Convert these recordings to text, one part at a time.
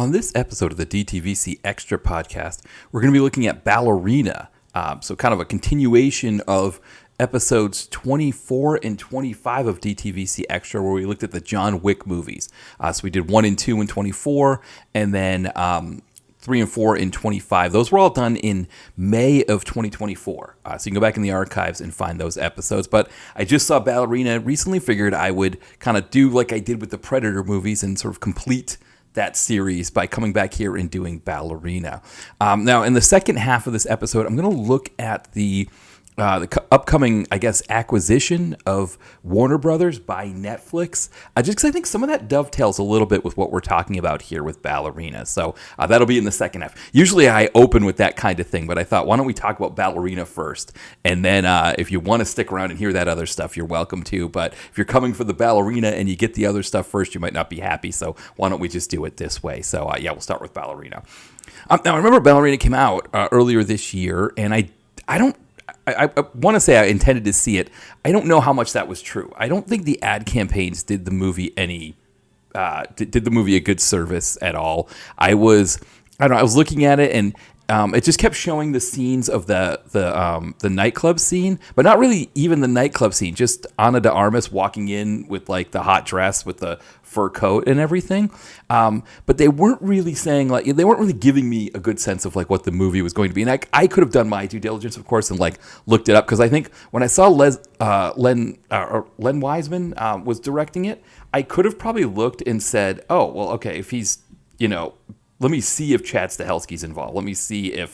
On this episode of the DTVC Extra podcast, we're going to be looking at Ballerina. So kind of a continuation of episodes 24 and 25 of DTVC Extra, where we looked at the John Wick movies. So we did 1 and 2 in 24, and then 3 and 4 in 25. Those were all done in May of 2024. So you can go back in the archives and find those episodes. But I just saw Ballerina recently, figured I would kind of do like I did with the Predator movies and sort of complete that series by coming back here and doing Ballerina. Now, in the second half of this episode, I'm going to look at the upcoming, I guess, acquisition of Warner Brothers by Netflix, just because I think some of that dovetails a little bit with what we're talking about here with Ballerina. So that'll be in the second half. Usually I open with that kind of thing, but I thought, why don't we talk about Ballerina first? And then if you want to stick around and hear that other stuff, you're welcome to. But if you're coming for the Ballerina and you get the other stuff first, you might not be happy. So why don't we just do it this way? So we'll start with Ballerina. Now, I remember Ballerina came out earlier this year, and I want to say I intended to see it. I don't know how much that was true. I don't think the ad campaigns did the movie did the movie a good service at all. I was looking at it, and it just kept showing the scenes of the nightclub scene, but not really even the nightclub scene. Just Ana de Armas walking in with like the hot dress with the fur coat and everything. But they weren't really saying they weren't really giving me a good sense of like what the movie was going to be. And I could have done my due diligence, of course, and like looked it up, because I think when I saw Len Wiseman was directing it, I could have probably looked and said, oh, well, okay, if he's, let me see if Chad Stahelski's involved. Let me see if,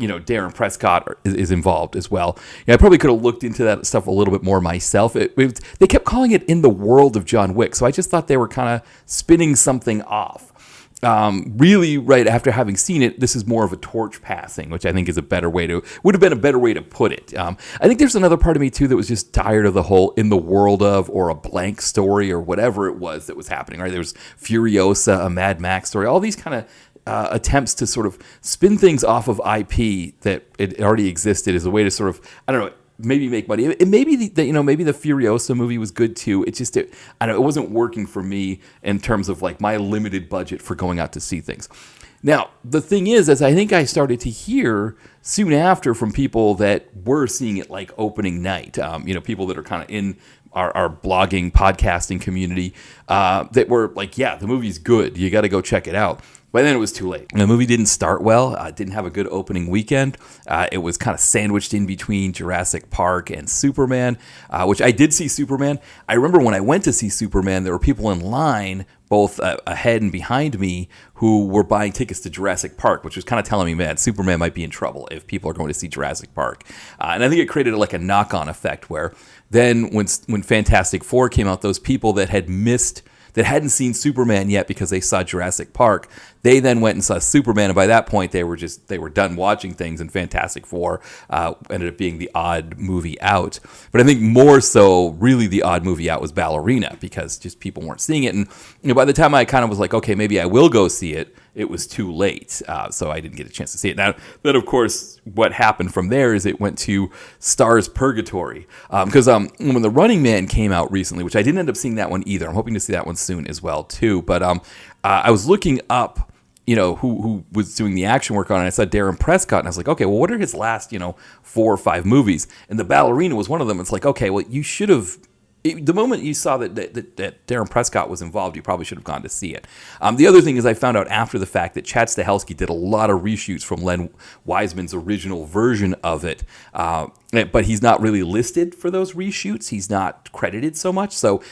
Darren Prescott is involved as well. I probably could have looked into that stuff a little bit more myself. They kept calling it In the World of John Wick, so I just thought they were kind of spinning something off. Really, right after having seen it, this is more of a torch passing, which I think is would have been a better way to put it. I think there's another part of me too that was just tired of the whole in the world of, or a blank story, or whatever it was that was happening, right? There was Furiosa, a Mad Max story, all these kind of attempts to sort of spin things off of IP that it already existed as a way to sort of, I don't know, maybe make money. And maybe maybe the Furiosa movie was good too. It's just, it wasn't working for me in terms of like my limited budget for going out to see things. Now, the thing is, as I think I started to hear soon after from people that were seeing it like opening night, people that are kind of in our blogging, podcasting community, that were like, yeah, the movie's good. You got to go check it out. But then it was too late. The movie didn't start well. Didn't have a good opening weekend. It was kind of sandwiched in between Jurassic Park and Superman, which I did see Superman. I remember when I went to see Superman, there were people in line, both ahead and behind me, who were buying tickets to Jurassic Park, which was kind of telling me, man, Superman might be in trouble if people are going to see Jurassic Park. And I think it created like a knock-on effect where then when Fantastic Four came out, those people that hadn't seen Superman yet because they saw Jurassic Park, they then went and saw Superman, and by that point they were done watching things, and Fantastic Four ended up being the odd movie out. But I think more so, really the odd movie out was Ballerina, because just people weren't seeing it, and by the time I kind of was like, okay, maybe I will go see it, it was too late, so I didn't get a chance to see it. Now, then of course, what happened from there is it went to Starz Purgatory, because when The Running Man came out recently, which I didn't end up seeing that one either, I'm hoping to see that one soon as well too, but I was looking up who was doing the action work on it. I saw Darren Prescott, and I was like, okay, well, what are his last 4 or 5 movies? And The Ballerina was one of them. It's like, okay, well, you should have. The moment you saw that Darren Prescott was involved, you probably should have gone to see it. The other thing is, I found out after the fact that Chad Stahelski did a lot of reshoots from Len Wiseman's original version of it, but he's not really listed for those reshoots. He's not credited so much. So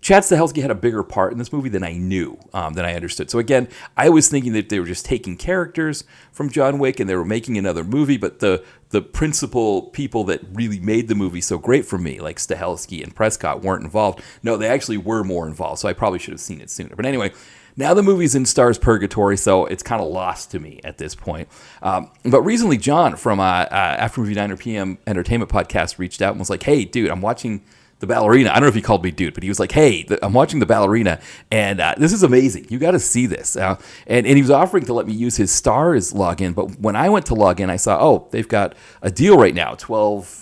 Chad Stahelski had a bigger part in this movie than I knew, than I understood. So again, I was thinking that they were just taking characters from John Wick and they were making another movie, but the principal people that really made the movie so great for me, like Stahelski and Prescott, weren't involved. No, they actually were more involved, so I probably should have seen it sooner. But anyway, now the movie's in Starz Purgatory, so it's kind of lost to me at this point. But recently, John from After Movie 9 PM Entertainment Podcast reached out and was like, hey, dude, I'm watching the Ballerina. I don't know if he called me dude, but he was like, hey, I'm watching the Ballerina, and this is amazing. You got to see this. And he was offering to let me use his Starz login, but when I went to log in, I saw, oh, they've got a deal right now, 12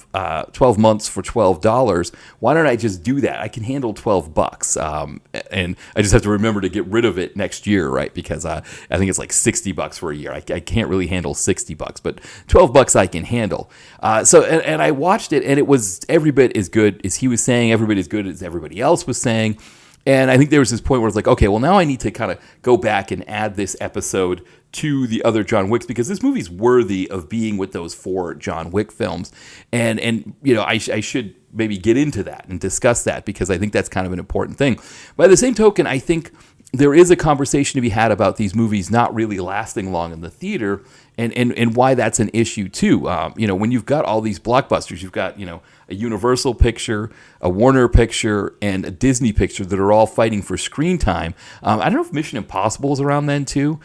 months for $12. Why don't I just do that? I can handle $12, and I just have to remember to get rid of it next year, right? Because I think it's like $60 for a year. I can't really handle $60, but $12 I can handle. And I watched it, and it was every bit as good as he was saying, every bit as good as everybody else was saying. And I think there was this point where it's like, okay, well, now I need to kind of go back and add this episode to the other John Wicks, because this movie's worthy of being with those 4 John Wick films. And I should maybe get into that and discuss that, because I think that's kind of an important thing. By the same token, I think there is a conversation to be had about these movies not really lasting long in the theater, and why that's an issue too. When you've got all these blockbusters, you've got, a Universal picture, a Warner picture, and a Disney picture that are all fighting for screen time. I don't know if Mission Impossible is around then too.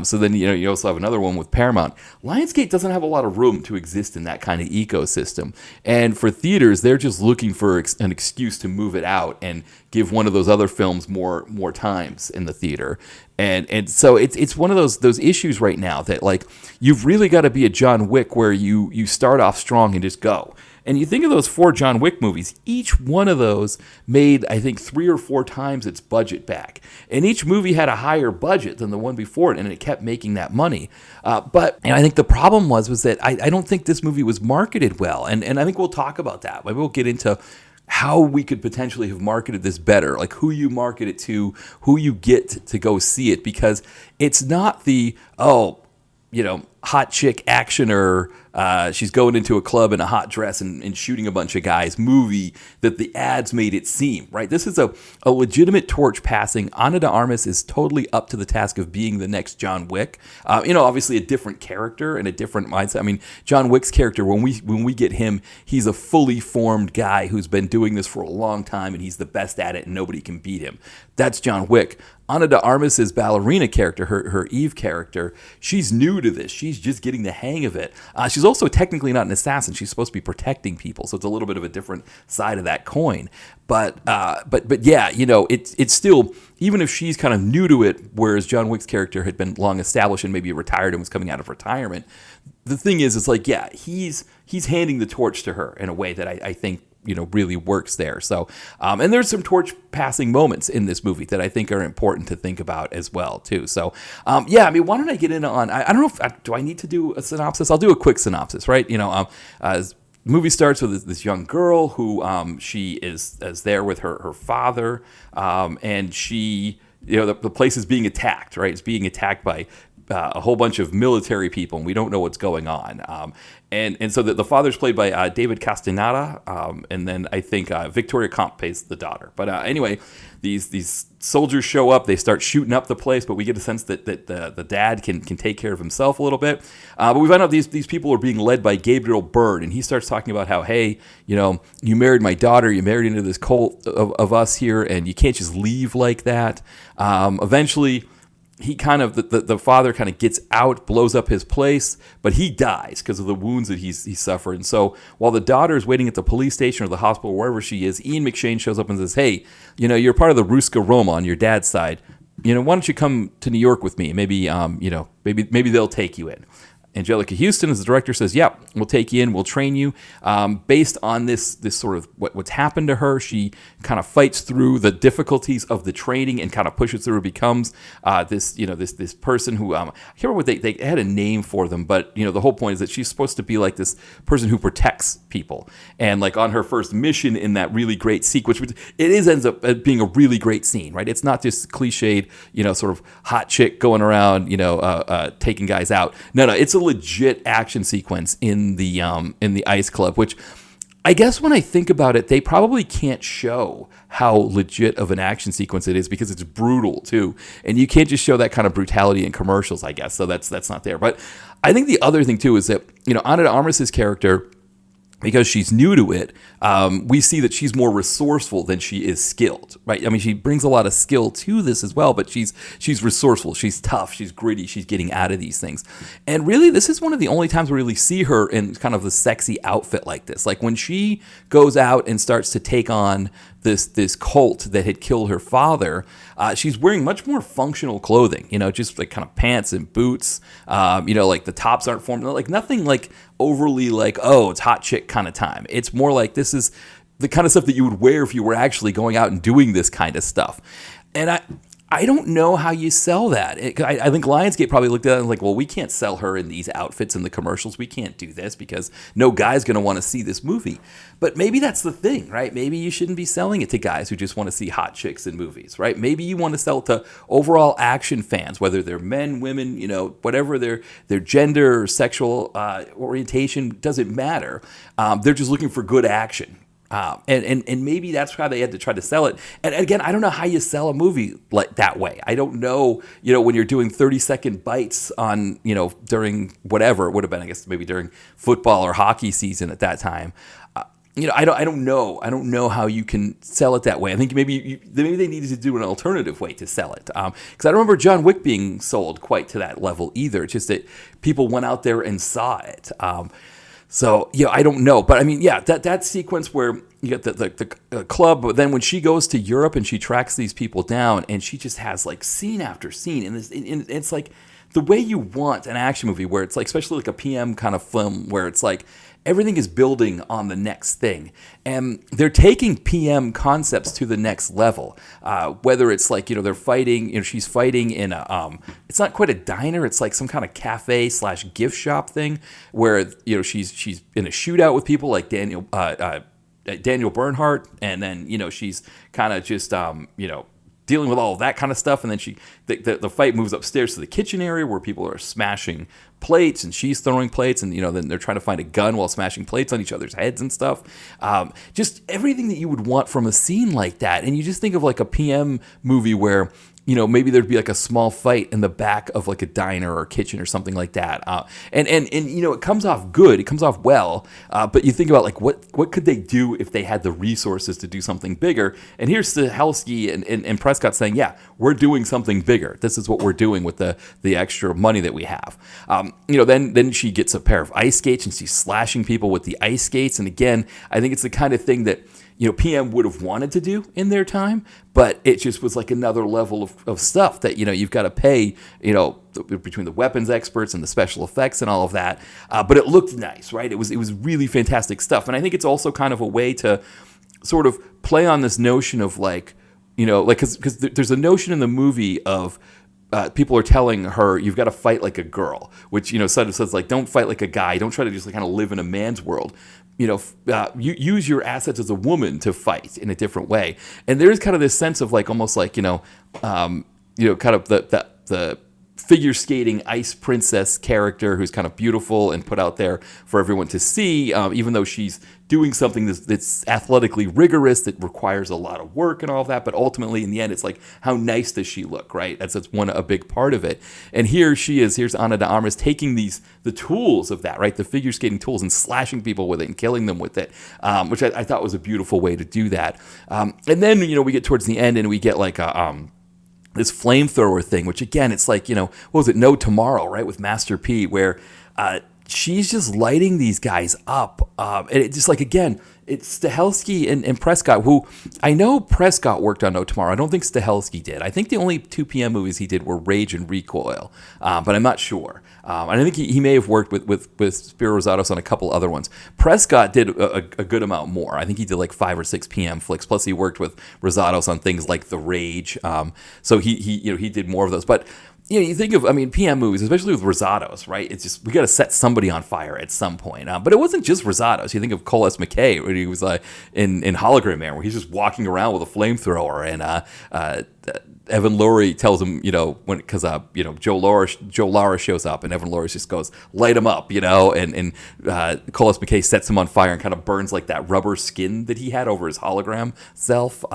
So then, you also have another one with Paramount. Lionsgate doesn't have a lot of room to exist in that kind of ecosystem. And for theaters, they're just looking for an excuse to move it out and give one of those other films more times in the theater. And so it's one of those issues right now that, like, you've really got to be a John Wick where you start off strong and just go. And you think of those 4 John Wick movies, each one of those made, I think, 3 or 4 times its budget back. And each movie had a higher budget than the one before it, and it kept making that money. But I think the problem was that I don't think this movie was marketed well. And I think we'll talk about that. Maybe we'll get into how we could potentially have marketed this better, like who you market it to, who you get to go see it, because it's not the, hot chick actioner, she's going into a club in a hot dress and shooting a bunch of guys movie that the ads made it seem, right? This is a legitimate torch passing. Ana de Armas is totally up to the task of being the next John Wick. Obviously a different character and a different mindset. I mean, John Wick's character, when we get him, he's a fully formed guy who's been doing this for a long time, and he's the best at it and nobody can beat him. That's John Wick. Ana de Armas' Ballerina character, her Eve character, she's new to this. She's just getting the hang of it. She's also technically not an assassin. She's supposed to be protecting people, so it's a little bit of a different side of that coin. But yeah, it's still, even if she's kind of new to it, whereas John Wick's character had been long established and maybe retired and was coming out of retirement, the thing is, it's like, yeah, he's handing the torch to her in a way that I think really works there. So, and there's some torch passing moments in this movie that I think are important to think about as well too. So, why don't I get into on? I don't know if do I need to do a synopsis? I'll do a quick synopsis, right? The movie starts with this young girl who she is there with her father, and she, the place is being attacked, right? It's being attacked by a whole bunch of military people, and we don't know what's going on. And so the father's played by David Castaneda, and then I think Victoria Comp plays the daughter. But anyway, these soldiers show up, they start shooting up the place, but we get a sense that the dad can take care of himself a little bit. But we find out these people are being led by Gabriel Byrne, and he starts talking about how, hey, you married my daughter, you married into this cult of us here, and you can't just leave like that. Eventually, he kind of, the father kind of gets out, blows up his place, but he dies because of the wounds that he's suffered. And so while the daughter is waiting at the police station or the hospital, wherever she is, Ian McShane shows up and says, hey, you're part of the Ruska Roma on your dad's side. Why don't you come to New York with me? Maybe, maybe they'll take you in. Angelica Houston, as the director, says, "Yep, we'll take you in, we'll train you." Based on this sort of what's happened to her, she kind of fights through the difficulties of the training and kind of pushes through. Becomes this person who I can't remember what they had a name for them, but the whole point is that she's supposed to be like this person who protects people. And like on her first mission in that really great sequence, which ends up being a really great scene, right? It's not just cliched, sort of hot chick going around, taking guys out. No, it's a legit action sequence in the Ice Club, which I guess when I think about it, they probably can't show how legit of an action sequence it is because it's brutal too, and you can't just show that kind of brutality in commercials, I guess. So that's not there. But I think the other thing too is that Ana de Armas' character, because she's new to it, we see that she's more resourceful than she is skilled, right? I mean, she brings a lot of skill to this as well, but she's resourceful, she's tough, she's gritty, she's getting out of these things. And really, this is one of the only times we really see her in kind of the sexy outfit like this. Like when she goes out and starts to take on this cult that had killed her father, she's wearing much more functional clothing, just like kind of pants and boots, like the tops aren't formed, like nothing like overly like, oh, it's hot chick kind of time. It's more like this is the kind of stuff that you would wear if you were actually going out and doing this kind of stuff. And I don't know how you sell that. I think Lionsgate probably looked at it and like, well, we can't sell her in these outfits in the commercials. We can't do this because no guy's going to want to see this movie. But maybe that's the thing, right? Maybe you shouldn't be selling it to guys who just want to see hot chicks in movies, right? Maybe you want to sell it to overall action fans, whether they're men, women, whatever their gender or sexual orientation, doesn't matter. They're just looking for good action. And maybe that's how they had to try to sell it. And again, I don't know how you sell a movie like that way. I don't know, when you're doing 30-second bites on, during whatever it would have been, I guess maybe during football or hockey season at that time. I don't know. I don't know how you can sell it that way. I think maybe they needed to do an alternative way to sell it. Because I don't remember John Wick being sold quite to that level either. It's just that people went out there and saw it. So, I don't know. But I mean, yeah, that sequence where you get the club, but then when she goes to Europe and she tracks these people down and she just has like scene after scene. And it's like the way you want an action movie where it's like, especially like a PM kind of film where it's like everything is building on the next thing. And they're taking PM concepts to the next level. Whether it's like, they're fighting, she's fighting in it's not quite a diner. It's like some kind of cafe / gift shop thing where, she's in a shootout with people like Daniel Bernhardt. And then, she's kind of just, dealing with all of that kind of stuff, and then the fight moves upstairs to the kitchen area where people are smashing plates, and she's throwing plates, and then they're trying to find a gun while smashing plates on each other's heads and stuff. Just everything that you would want from a scene like that, and you just think of like a PM movie where maybe there'd be like a small fight in the back of like a diner or kitchen or something like that. And it comes off good. It comes off well. But you think about like what could they do if they had the resources to do something bigger? And here's Stahelski and Prescott saying, yeah, we're doing something bigger. This is what we're doing with the extra money that we have. Then she gets a pair of ice skates and she's slashing people with the ice skates. And again, I think it's the kind of thing that PM would have wanted to do in their time, but it just was like another level of stuff that, you've got to pay, between the weapons experts and the special effects and all of that. But it looked nice, right? It was really fantastic stuff. And I think it's also kind of a way to sort of play on this notion of like, because there's a notion in the movie of, people are telling her you've got to fight like a girl, which sort of says like don't fight like a guy, don't try to just like kind of live in a man's world. You use your assets as a woman to fight in a different way. And there's kind of this sense of like almost like kind of the figure skating ice princess character who's kind of beautiful and put out there for everyone to see, even though she's doing something that's athletically rigorous, that requires a lot of work and all of that. But ultimately, in the end, it's like, how nice does she look, right? That's a big part of it. And here's Ana de Armas taking the tools of that, right? The figure skating tools and slashing people with it and killing them with it, which I thought was a beautiful way to do that. And then, we get towards the end and we get like this flamethrower thing, which again, it's like, what was it? No Tomorrow, right? With Master P, where she's just lighting these guys up. And it just like, again, it's Stahelski and Prescott, who I know Prescott worked on No Tomorrow. I don't think Stahelski did. I think the only 2 PM movies he did were Rage and Recoil, but I'm not sure. And I think he may have worked with Spiro Rosados on a couple other ones. Prescott did a good amount more. I think he did like 5 or 6 PM flicks. Plus he worked with Rosados on things like The Rage. So he did more of those. But you think of, PM movies, especially with Rosados, right? It's just, we got to set somebody on fire at some point. But it wasn't just Rosados. You think of Cole S. McKay, when he was in Hologram Man, where he's just walking around with a flamethrower, and Evan Lurie tells him, because Joe Lara shows up, and Evan Lurie just goes, light him up, and Colas McKay sets him on fire and kind of burns like that rubber skin that he had over his hologram self.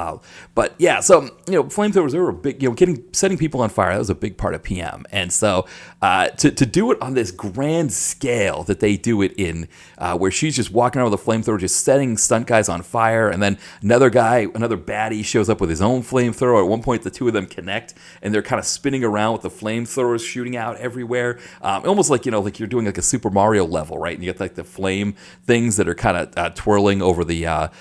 But yeah, so flamethrowers, they were a big, setting people on fire. That was a big part of PM, and so to do it on this grand scale that they do it in, where she's just walking around with a flamethrower, just setting stunt guys on fire, and then another baddie shows up with his own flamethrower. At one point, the two of them connect, and they're kind of spinning around with the flamethrowers shooting out everywhere, almost like like you're doing like a Super Mario level, right? And you get like the flame things that are kind of twirling over the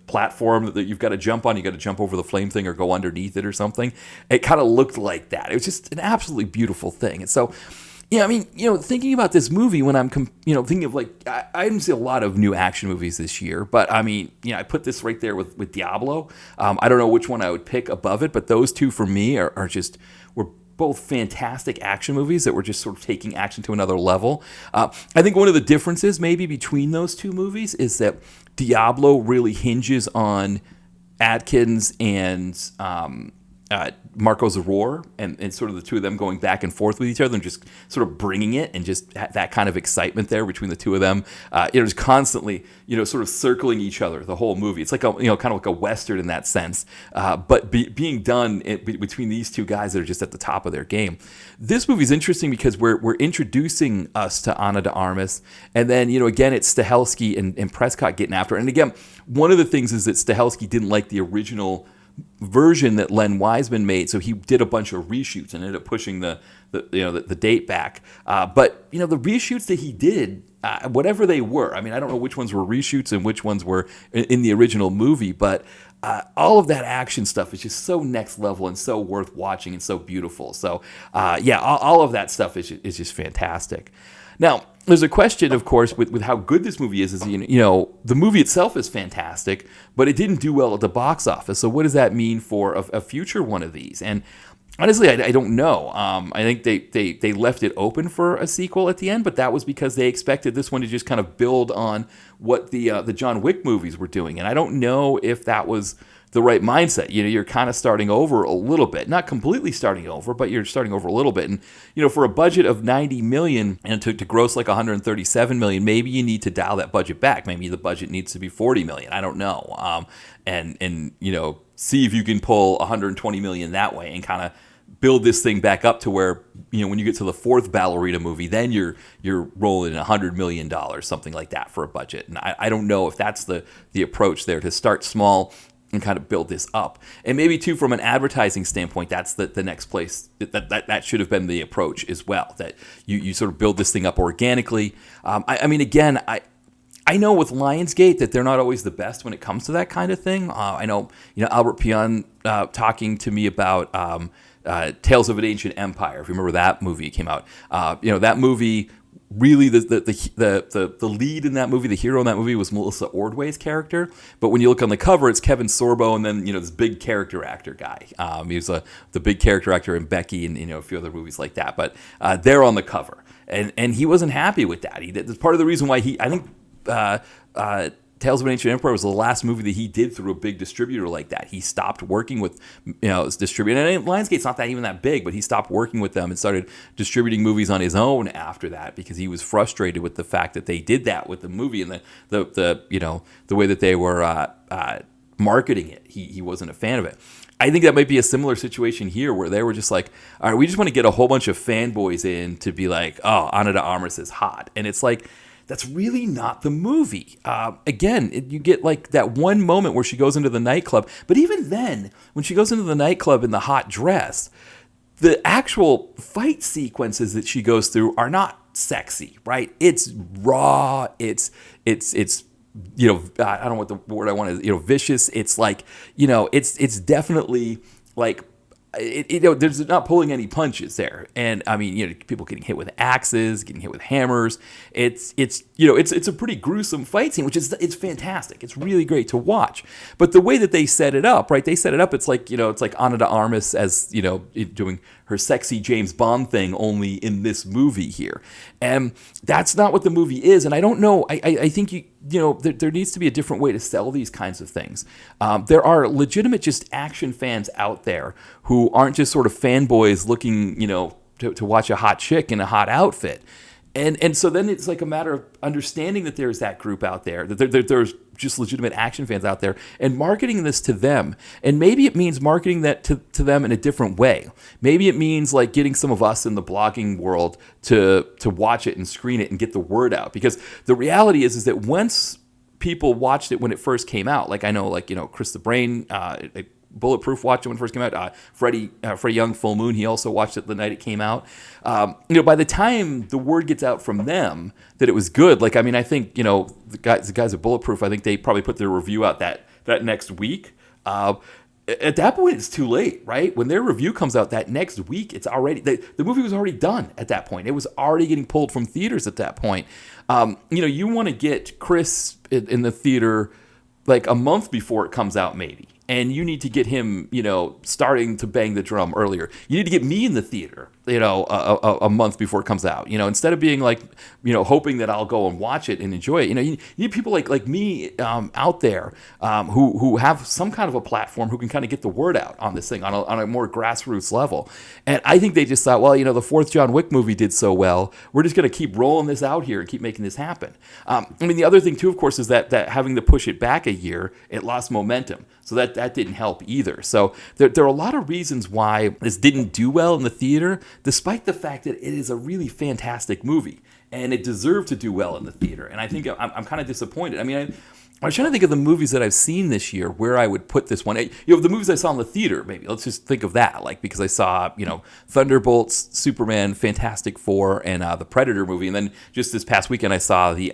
platform that you've got to jump on. You got to jump over the flame thing or go underneath it or something. It kind of looked like that. It was just an absolutely beautiful thing. And so, thinking about this movie when I'm, thinking of I didn't see a lot of new action movies this year, but I put this right there with Diablo. I don't know which one I would pick above it, but those two for me were both fantastic action movies that were just sort of taking action to another level. I think one of the differences maybe between those two movies is that Diablo really hinges on Adkins and Marco Zaror, and sort of the two of them going back and forth with each other and just sort of bringing it, and just that kind of excitement there between the two of them. It was constantly, sort of circling each other the whole movie. It's like kind of like a Western in that sense, but being done between these two guys that are just at the top of their game. This movie is interesting because we're introducing us to Ana de Armas, and then, again, it's Stahelski and Prescott getting after it. And again, one of the things is that Stahelski didn't like the original version that Len Wiseman made, so he did a bunch of reshoots and ended up pushing the date back. But the reshoots that he did, whatever they were, I don't know which ones were reshoots and which ones were in the original movie, but all of that action stuff is just so next level and so worth watching and so beautiful. So all of that stuff is just fantastic. Now, there's a question, of course, with how good this movie is the movie itself is fantastic, but it didn't do well at the box office. So what does that mean for a future one of these? And honestly, I don't know. I think they left it open for a sequel at the end, but that was because they expected this one to just kind of build on what the John Wick movies were doing. And I don't know if that was the right mindset. You're kind of starting over a little bit, not completely starting over, but you're starting over a little bit. And for a budget of $90 million and to gross like $137 million, maybe you need to dial that budget back. Maybe the budget needs to be $40 million. I don't know. And see if you can pull $120 million that way and kind of build this thing back up to where, when you get to the fourth Ballerina movie, then you're rolling $100 million, something like that for a budget. And I don't know if that's the approach there, to start small and kind of build this up. And maybe too, from an advertising standpoint, that's the next place that should have been the approach as well, that you sort of build this thing up organically. I know with Lionsgate that they're not always the best when it comes to that kind of thing. I know, Albert Pion talking to me about Tales of an Ancient Empire. If you remember that movie came out, that movie. Really, the lead in that movie, the hero in that movie, was Melissa Ordway's character. But when you look on the cover, it's Kevin Sorbo, and then this big character actor guy. He was the big character actor in Becky and a few other movies like that. But they're on the cover, and he wasn't happy with that. That's part of the reason why I think Tales of an Ancient Empire was the last movie that he did through a big distributor like that. He stopped working with, his distributor. And Lionsgate's not even that big, but he stopped working with them and started distributing movies on his own after that, because he was frustrated with the fact that they did that with the movie and the way that they were marketing it. He wasn't a fan of it. I think that might be a similar situation here, where they were just like, all right, we just want to get a whole bunch of fanboys in to be like, oh, Ana de Armas is hot. And it's like, that's really not the movie. Again, you get like that one moment where she goes into the nightclub. But even then, when she goes into the nightclub in the hot dress, the actual fight sequences that she goes through are not sexy, right? It's raw. It's I don't know what the word I want is, vicious. It's like, it's definitely like, there's not pulling any punches there. And people getting hit with axes, getting hit with hammers. It's a pretty gruesome fight scene, it's fantastic. It's really great to watch. But the way that they set it up, right? They set it up, it's like Ana de Armas as, doing her sexy James Bond thing only in this movie here. And that's not what the movie is. And I don't know. I think there needs to be a different way to sell these kinds of things. There are legitimate just action fans out there who aren't just sort of fanboys looking, to watch a hot chick in a hot outfit. And so then it's like a matter of understanding that there's that group out there, that there's just legitimate action fans out there, and marketing this to them. And maybe it means marketing that to them in a different way. Maybe it means like getting some of us in the blogging world to watch it and screen it and get the word out. Because the reality is that once people watched it when it first came out, like I know, Chris the Brain, Bulletproof watched it when it first came out. Freddie Young, Full Moon, he also watched it the night it came out. By the time the word gets out from them that it was good, I think, the guys at Bulletproof, I think they probably put their review out that next week. At that point, it's too late, right? When their review comes out that next week, it's already, the movie was already done at that point. It was already getting pulled from theaters at that point. You want to get Chris in the theater like a month before it comes out, maybe. And you need to get him, starting to bang the drum earlier. You need to get me in the theater, a month before it comes out. Instead of being like, hoping that I'll go and watch it and enjoy it. You need people like me out there who have some kind of a platform who can kind of get the word out on this thing on a more grassroots level. And I think they just thought, well, the fourth John Wick movie did so well, we're just going to keep rolling this out here and keep making this happen. The other thing too, of course, is that having to push it back a year, it lost momentum. So that didn't help either. So there are a lot of reasons why this didn't do well in the theater, despite the fact that it is a really fantastic movie and it deserved to do well in the theater. And I think I'm kind of disappointed. I was trying to think of the movies that I've seen this year where I would put this one. The movies I saw in the theater, maybe. Let's just think of that. Because I saw, Thunderbolts, Superman, Fantastic Four, and the Predator movie. And then just this past weekend, I saw the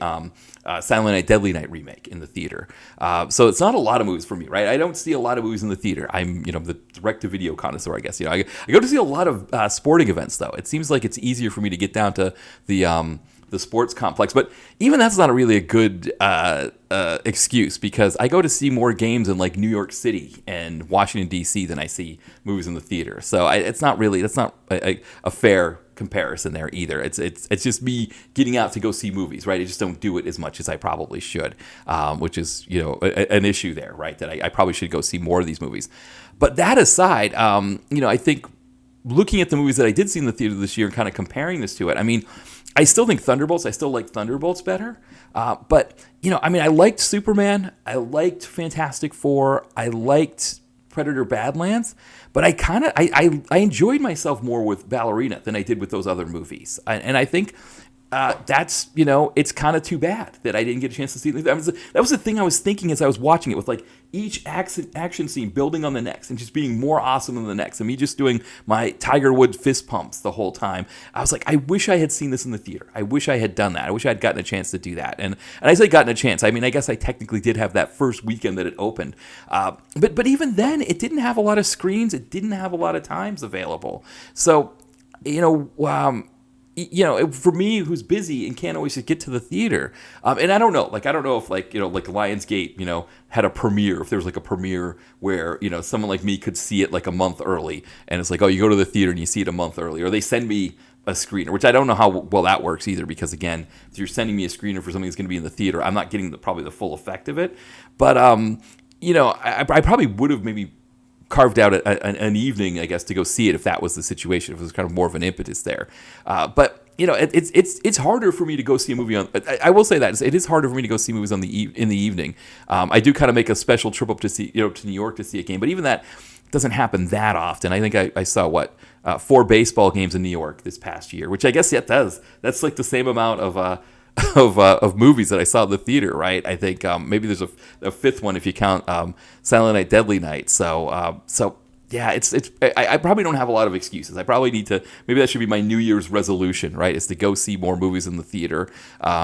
Silent Night, Deadly Night remake in the theater. So it's not a lot of movies for me, right? I don't see a lot of movies in the theater. I'm, the direct-to-video connoisseur, I guess. I go to see a lot of sporting events, though. It seems like it's easier for me to get down to the sports complex. But even that's not really a good excuse, because I go to see more games in like New York City and Washington, D.C. than I see movies in the theater. So that's not a fair comparison there either. It's just me getting out to go see movies, right? I just don't do it as much as I probably should, which is, an issue there, right? That I probably should go see more of these movies. But that aside, I think looking at the movies that I did see in the theater this year and kind of comparing this to it, I still think Thunderbolts. I still like Thunderbolts better. But, I liked Superman. I liked Fantastic Four. I liked Predator Badlands. But I enjoyed myself more with Ballerina than I did with those other movies. And I think that's, it's kind of too bad that I didn't get a chance to see it. That was the thing I was thinking as I was watching it, with like each action scene building on the next and just being more awesome than the next. And me just doing my Tiger Woods fist pumps the whole time. I was like, I wish I had seen this in the theater. I wish I had done that. I wish I had gotten a chance to do that. And I say gotten a chance. I guess I technically did have that first weekend that it opened. But even then, it didn't have a lot of screens. It didn't have a lot of times available. So, for me, who's busy and can't always get to the theater, and I don't know if Lionsgate, had a premiere, if there was like a premiere where, someone like me could see it like a month early, and it's like, oh, you go to the theater and you see it a month early, or they send me a screener, which I don't know how well that works either, because again, if you're sending me a screener for something that's going to be in the theater, I'm not getting probably the full effect of it. But I probably would have maybe carved out an evening, I guess, to go see it if that was the situation, if it was kind of more of an impetus there. But it's harder for me to go see a movie on. I will say that it is harder for me to go see movies in the evening. I do kind of make a special trip up to see to New York to see a game, but even that doesn't happen that often. I think I saw 4 baseball games in New York this past year, which I guess that's like the same amount of movies that I saw in the theater, right? I think maybe there's a fifth one if you count Silent Night, Deadly Night. So yeah, I probably don't have a lot of excuses. I probably need to, maybe that should be my New Year's resolution, right? Is to go see more movies in the theater,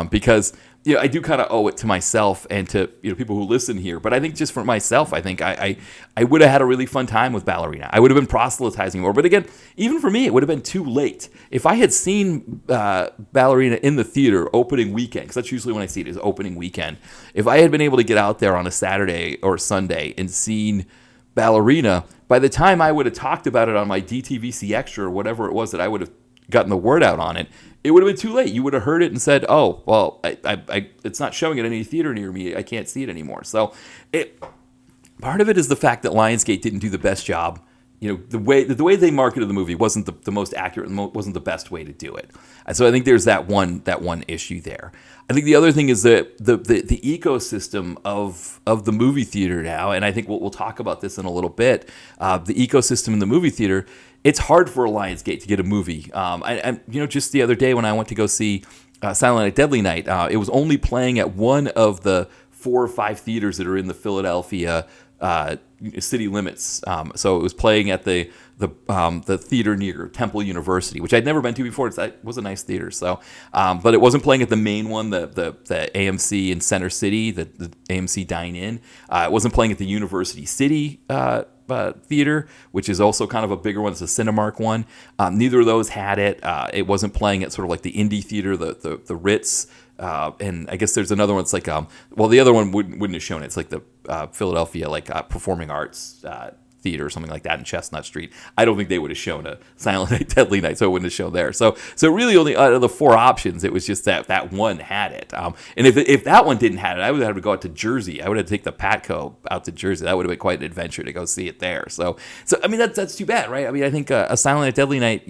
because I do kind of owe it to myself and to people who listen here. But I think just for myself, I think I would have had a really fun time with Ballerina. I would have been proselytizing more. But again, even for me, it would have been too late. If I had seen Ballerina in the theater opening weekend, because that's usually when I see it, is opening weekend. If I had been able to get out there on a Saturday or Sunday and seen Ballerina, by the time I would have talked about it on my DTVC Extra or whatever it was that I would have gotten the word out on it, it would have been too late. You would have heard it and said, "Oh, well, it's not showing at any theater near me. I can't see it anymore." So, part of it is the fact that Lionsgate didn't do the best job. The way they marketed the movie wasn't the most accurate and wasn't the best way to do it. And so I think there's that one issue there. I think the other thing is that the ecosystem of the movie theater now, and I think we'll talk about this in a little bit. The ecosystem in the movie theater, it's hard for a Lionsgate to get a movie. Just the other day when I went to go see Silent Night, Deadly Night, it was only playing at one of the 4 or 5 theaters that are in the Philadelphia city limits. So it was playing at the theater near Temple University, which I'd never been to before. It was a nice theater. So, but it wasn't playing at the main one, the AMC in Center City, the AMC Dine-In. It wasn't playing at the University City theater, which is also kind of a bigger one. It's a Cinemark one. Neither of those had it. It wasn't playing at sort of like the indie theater, the Ritz. And I guess there's another one. It's like, the other one wouldn't have shown it. It's like the Philadelphia Performing Arts Theater or something like that in Chestnut Street. I don't think they would have shown a Silent Night, Deadly Night, so it wouldn't have shown there. So really only out of the 4 options, it was just that one had it. And if that one didn't have it, I would have to go out to Jersey. I would have to take the Patco out to Jersey. That would have been quite an adventure to go see it there. So I mean that's too bad, right? I mean I think a Silent Night, Deadly Night,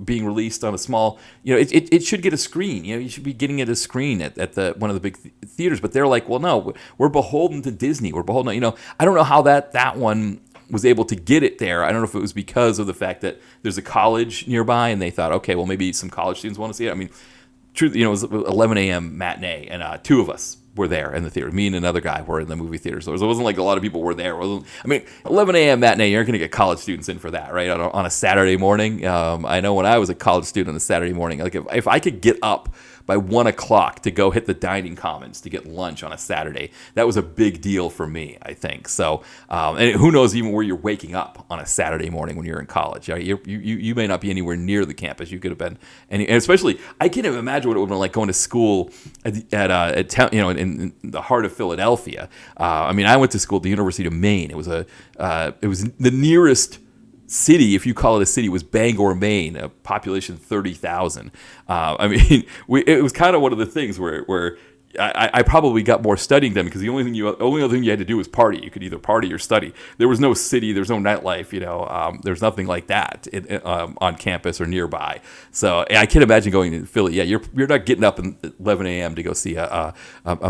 being released on a small, it should get a screen. You should be getting it a screen at the one of the big theaters. But they're like, well, no, we're beholden to Disney. We're beholden. I don't know how that one was able to get it there. I don't know if it was because of the fact that there's a college nearby and they thought, okay, well, maybe some college students want to see it. I mean, truth, it was 11 a.m. matinee, and 2 of us were there in the theater. Me and another guy were in the movie theater. So it wasn't like a lot of people were there. 11 a.m. matinee, you're going to get college students in for that, right? On a Saturday morning. I know when I was a college student on a Saturday morning, like if I could get up by 1 o'clock to go hit the dining commons to get lunch on a Saturday, that was a big deal for me, I think. So, and who knows even where you're waking up on a Saturday morning when you're in college. Right? You may not be anywhere near the campus. You could have been, and especially I can't even imagine what it would have been like going to school in the heart of Philadelphia. I went to school at the University of Maine. It was the nearest city, if you call it a city, was Bangor, Maine, a population 30,000. It was kind of one of the things where I probably got more studying done because the only other thing you had to do was party. You could either party or study. There was no city, there's no nightlife, there's nothing like that on campus or nearby. So I can't imagine going to Philly. Yeah, you're not getting up at 11 a.m. to go see a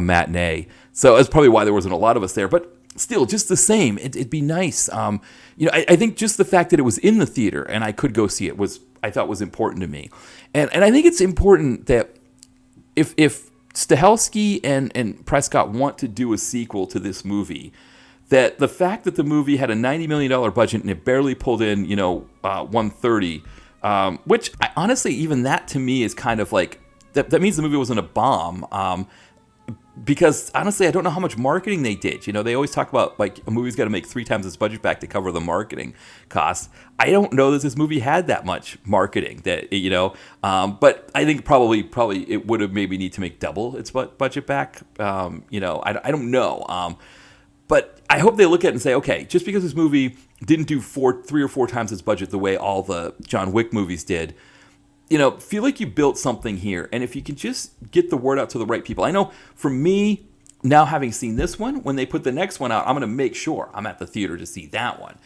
matinee. So that's probably why there wasn't a lot of us there. But still, just the same, it'd be nice. I think just the fact that it was in the theater and I could go see it I thought was important to me. And I think it's important that if Stahelski and Prescott want to do a sequel to this movie, that the fact that the movie had a $90 million budget and it barely pulled in, 130, which honestly, even that to me is kind of like, that means the movie wasn't a bomb. Because honestly, I don't know how much marketing they did. They always talk about like a movie's got to make 3 times its budget back to cover the marketing costs. I don't know that this movie had that much marketing but I think probably it would have maybe need to make double its budget back. I don't know. But I hope they look at it and say, okay, just because this movie didn't do 3 or 4 times its budget the way all the John Wick movies did, feel like you built something here. And if you can just get the word out to the right people. I know for me, now having seen this one, when they put the next one out, I'm going to make sure I'm at the theater to see that one.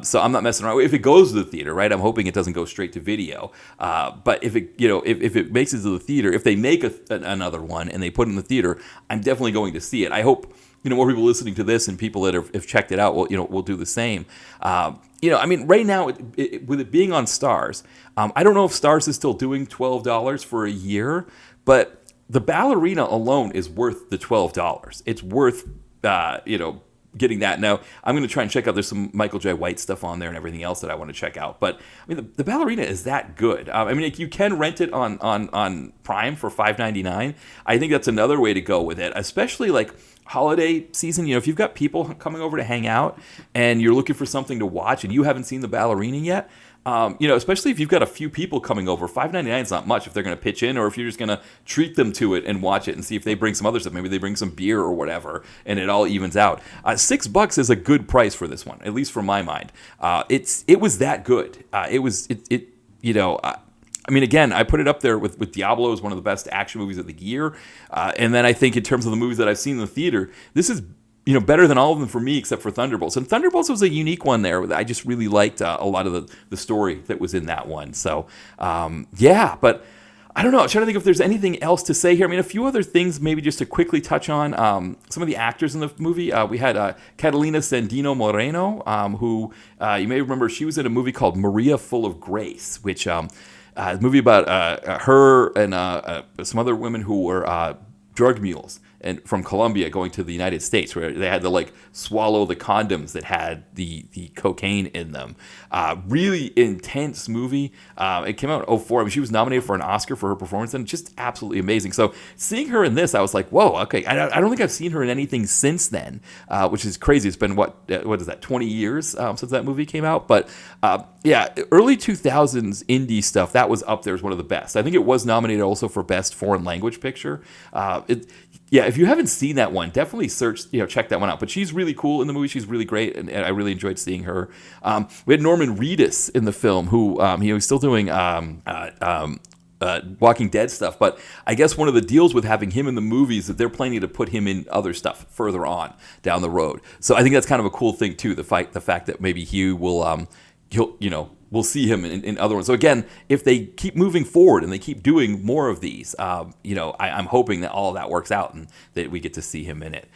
So I'm not messing around. If it goes to the theater, right, I'm hoping it doesn't go straight to video. But if it, if it makes it to the theater, if they make another one and they put it in the theater, I'm definitely going to see it. I hope, more people listening to this and people that have checked it out will do the same. Right now, with it being on Starz, I don't know if Starz is still doing $12 for a year, but the Ballerina alone is worth the $12. It's worth, getting that. Now, I'm going to try and check out, there's some Michael J. White stuff on there and everything else that I want to check out. But, the Ballerina is that good. You can rent it on Prime for $5.99. I think that's another way to go with it, especially like holiday season. If you've got people coming over to hang out and you're looking for something to watch and you haven't seen the Ballerina yet, Especially if you've got a few people coming over. $5.99 is not much if they're going to pitch in, or if you're just going to treat them to it and watch it and see if they bring some other stuff. Maybe they bring some beer or whatever, and it all evens out. $6 is a good price for this one, at least for my mind. It was that good. I mean, again, I put it up there with Diablo as one of the best action movies of the year. And then I think in terms of the movies that I've seen in the theater, this is better than all of them for me except for Thunderbolts. And Thunderbolts was a unique one there. I just really liked a lot of the story that was in that one. So, but I don't know. I'm trying to think if there's anything else to say here. I mean, a few other things maybe just to quickly touch on. Some of the actors in the movie. We had Catalina Sandino Moreno, who you may remember she was in a movie called Maria Full of Grace, which a movie about her and some other women who were drug mules and from Colombia going to the United States, where they had to swallow the condoms that had the cocaine in them. Really intense movie. It came out in 2004. I mean, she was nominated for an Oscar for her performance, and just absolutely amazing. So seeing her in this, I was like, whoa, okay. I don't think I've seen her in anything since then, which is crazy. It's been what is that, 20 years since that movie came out? But early 2000s indie stuff, that was up there as one of the best. I think it was nominated also for Best Foreign Language Picture. If you haven't seen that one, definitely check that one out. But she's really cool in the movie. She's really great, and I really enjoyed seeing her. We had Norman Reedus in the film, who he's still doing Walking Dead stuff. But I guess one of the deals with having him in the movie is that they're planning to put him in other stuff further on down the road. So I think that's kind of a cool thing too. The fact that maybe he will we'll see him in other ones. So again, if they keep moving forward and they keep doing more of these, I'm hoping that all of that works out and that we get to see him in it.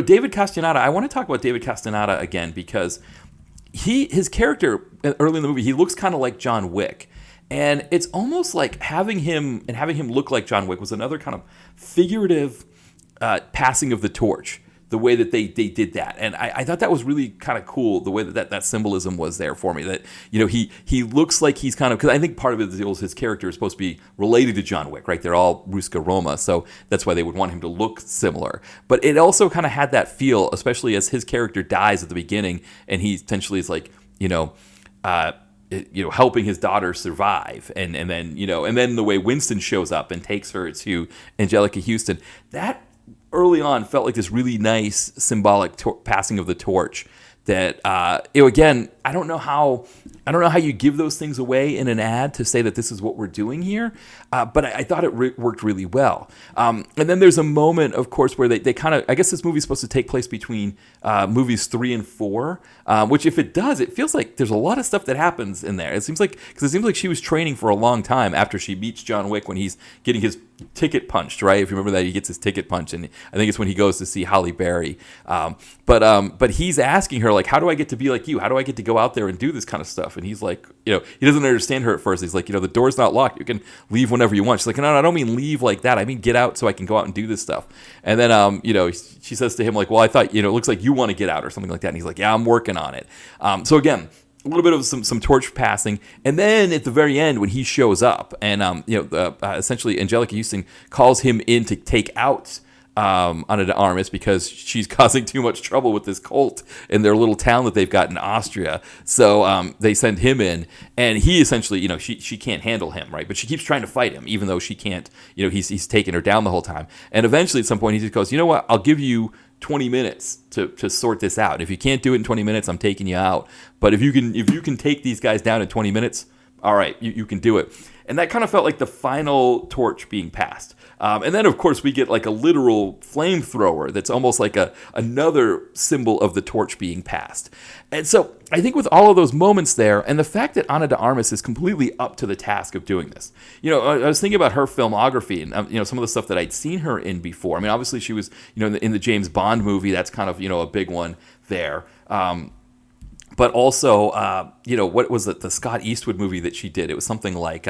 David Castaneda, I want to talk about David Castaneda again because his character early in the movie, he looks kind of like John Wick. And it's almost like having him look like John Wick was another kind of figurative passing of the torch. The way that they did that. And I thought that was really kind of cool, the way that symbolism was there for me. That, he looks like he's kind of, because I think part of it is his character is supposed to be related to John Wick, right? They're all Ruska Roma, so that's why they would want him to look similar. But it also kind of had that feel, especially as his character dies at the beginning, and he essentially is like, helping his daughter survive, and then the way Winston shows up and takes her to Angelica Houston, that early on felt like this really nice symbolic passing of the torch that again, I don't know how you give those things away in an ad to say that this is what we're doing here, but I thought it worked really well. And then there's a moment, of course, where they kind of, I guess this movie's supposed to take place between movies 3 and 4, which if it does, it feels like there's a lot of stuff that happens in there. It seems like she was training for a long time after she meets John Wick when he's getting his ticket punched, right? If you remember that, he gets his ticket punched, and I think it's when he goes to see Halle Berry. But he's asking her, like, how do I get to be like you? How do I get to go out there and do this kind of stuff? And he's like, he doesn't understand her at first. He's like, the door's not locked. You can leave whenever you want. She's like, no, I don't mean leave like that. I mean get out so I can go out and do this stuff. And then, she says to him, like, well, I thought, it looks like you want to get out or something like that. And he's like, yeah, I'm working on it. So again, a little bit of some torch passing, and then at the very end when he shows up, and essentially Angelica Houston calls him in to take out Ana de Armas because she's causing too much trouble with this cult in their little town that they've got in Austria. So they send him in, and he essentially, she can't handle him, right? But she keeps trying to fight him, even though she can't. He's taking her down the whole time. And eventually, at some point, he just goes, you know what? I'll give you 20 minutes to sort this out. If you can't do it in 20 minutes, I'm taking you out. But if you can take these guys down in 20 minutes, all right, you can do it. And that kind of felt like the final torch being passed. And then, of course, we get like a literal flamethrower that's almost like another symbol of the torch being passed. And so I think with all of those moments there, and the fact that Ana de Armas is completely up to the task of doing this. I was thinking about her filmography and, some of the stuff that I'd seen her in before. I mean, obviously she was, in the James Bond movie. That's kind of, a big one there. But also, what was it? The Scott Eastwood movie that she did. It was something like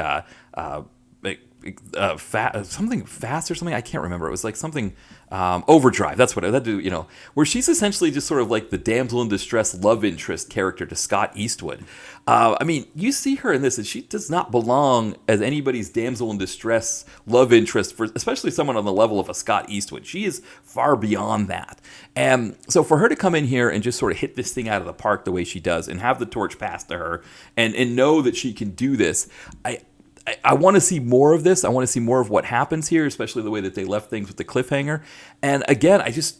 something fast or something. I can't remember. It was like something Overdrive. That's what that do. Where she's essentially just sort of like the damsel in distress love interest character to Scott Eastwood. I mean, you see her in this, and she does not belong as anybody's damsel in distress love interest for, especially someone on the level of a Scott Eastwood. She is far beyond that. And so for her to come in here and just sort of hit this thing out of the park the way she does, and have the torch passed to her, and know that she can do this, I want to see more of this. I want to see more of what happens here, especially the way that they left things with the cliffhanger. And again, I just,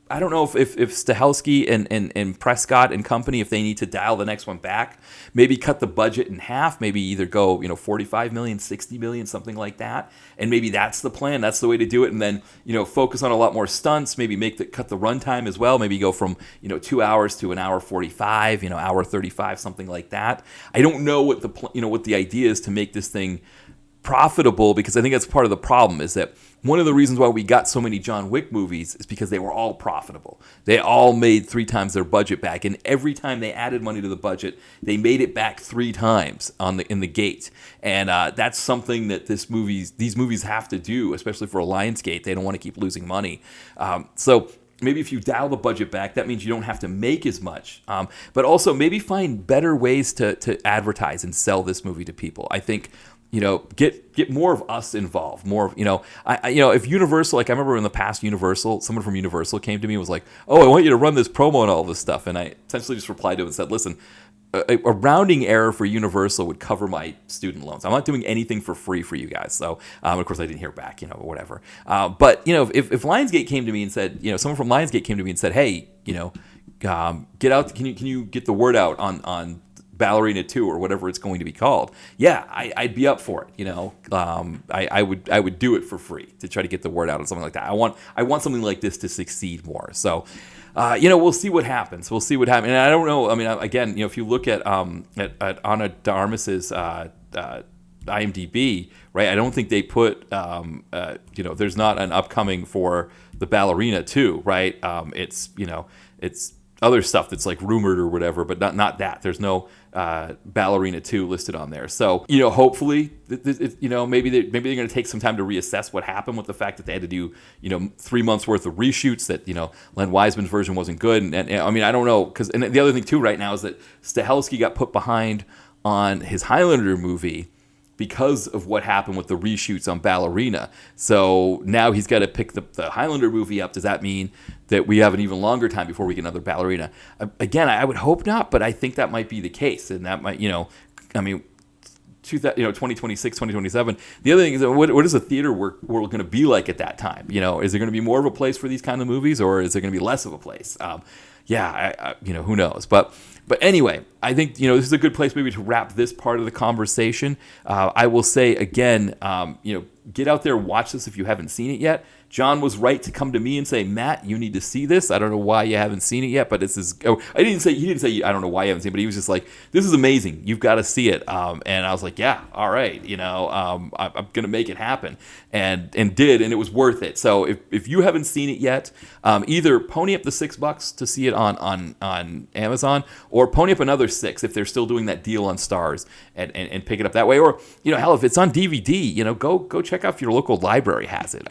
I don't know if Stahelski and Prescott and company, if they need to dial the next one back, maybe cut the budget in half, maybe either go, 45 million, 60 million, something like that. And maybe that's the plan. That's the way to do it. And then, focus on a lot more stunts, maybe cut the runtime as well. Maybe go from, 2 hours to an hour 45, hour 35, something like that. I don't know what what the idea is to make this thing profitable, because I think that's part of the problem, is that one of the reasons why we got so many John Wick movies is because they were all profitable. They all made 3 times their budget back, and every time they added money to the budget, they made it back 3 times in the gate. And that's something that these movies have to do, especially for a Lionsgate. They don't want to keep losing money. So maybe if you dial the budget back, that means you don't have to make as much. But also maybe find better ways to advertise and sell this movie to people. I think, get more of us involved, more of, if Universal, like I remember in the past someone from Universal came to me and was like, oh, I want you to run this promo and all this stuff. And I essentially just replied to him and said, listen, a rounding error for Universal would cover my student loans. I'm not doing anything for free for you guys. So, of course I didn't hear back, whatever. But, if Lionsgate came to me and said, someone from Lionsgate came to me and said, hey, get out, can you get the word out on Ballerina 2 or whatever it's going to be called? Yeah, I'd be up for it. I would do it for free to try to get the word out on something like that. I want something like this to succeed more. So, we'll see what happens. And I don't know. I mean, again, if you look at Ana de Armas's IMDb, right? I don't think they put, there's not an upcoming for the Ballerina 2, right? It's other stuff that's like rumored or whatever, but not that. There's no Ballerina 2 listed on there. So, hopefully, maybe they're going to take some time to reassess what happened with the fact that they had to do, 3 months worth of reshoots, that, Len Wiseman's version wasn't good. And I mean, I don't know, because, and the other thing too right now is that Stahelski got put behind on his Highlander movie because of what happened with the reshoots on Ballerina. So now he's got to pick the Highlander movie up. Does that mean that we have an even longer time before we get another Ballerina? Again, I would hope not, but I think that might be the case. And that might, 2026, 2027. The other thing is, what is the theater world going to be like at that time? Is there going to be more of a place for these kind of movies, or is there going to be less of a place? Who knows? But anyway, I think, this is a good place maybe to wrap this part of the conversation. I will say again, get out there, watch this if you haven't seen it yet. John was right to come to me and say, Matt, you need to see this. I don't know why you haven't seen it yet, but this is. Oh, he didn't say I don't know why you haven't seen it, but he was just like, this is amazing. You've got to see it. And I was like, yeah, all right. I'm gonna make it happen, and did, and it was worth it. So if you haven't seen it yet, either pony up the $6 to see it on Amazon, or pony up another $6 if they're still doing that deal on Starz, and pick it up that way. Or hell, if it's on DVD, go check out if your local library has it.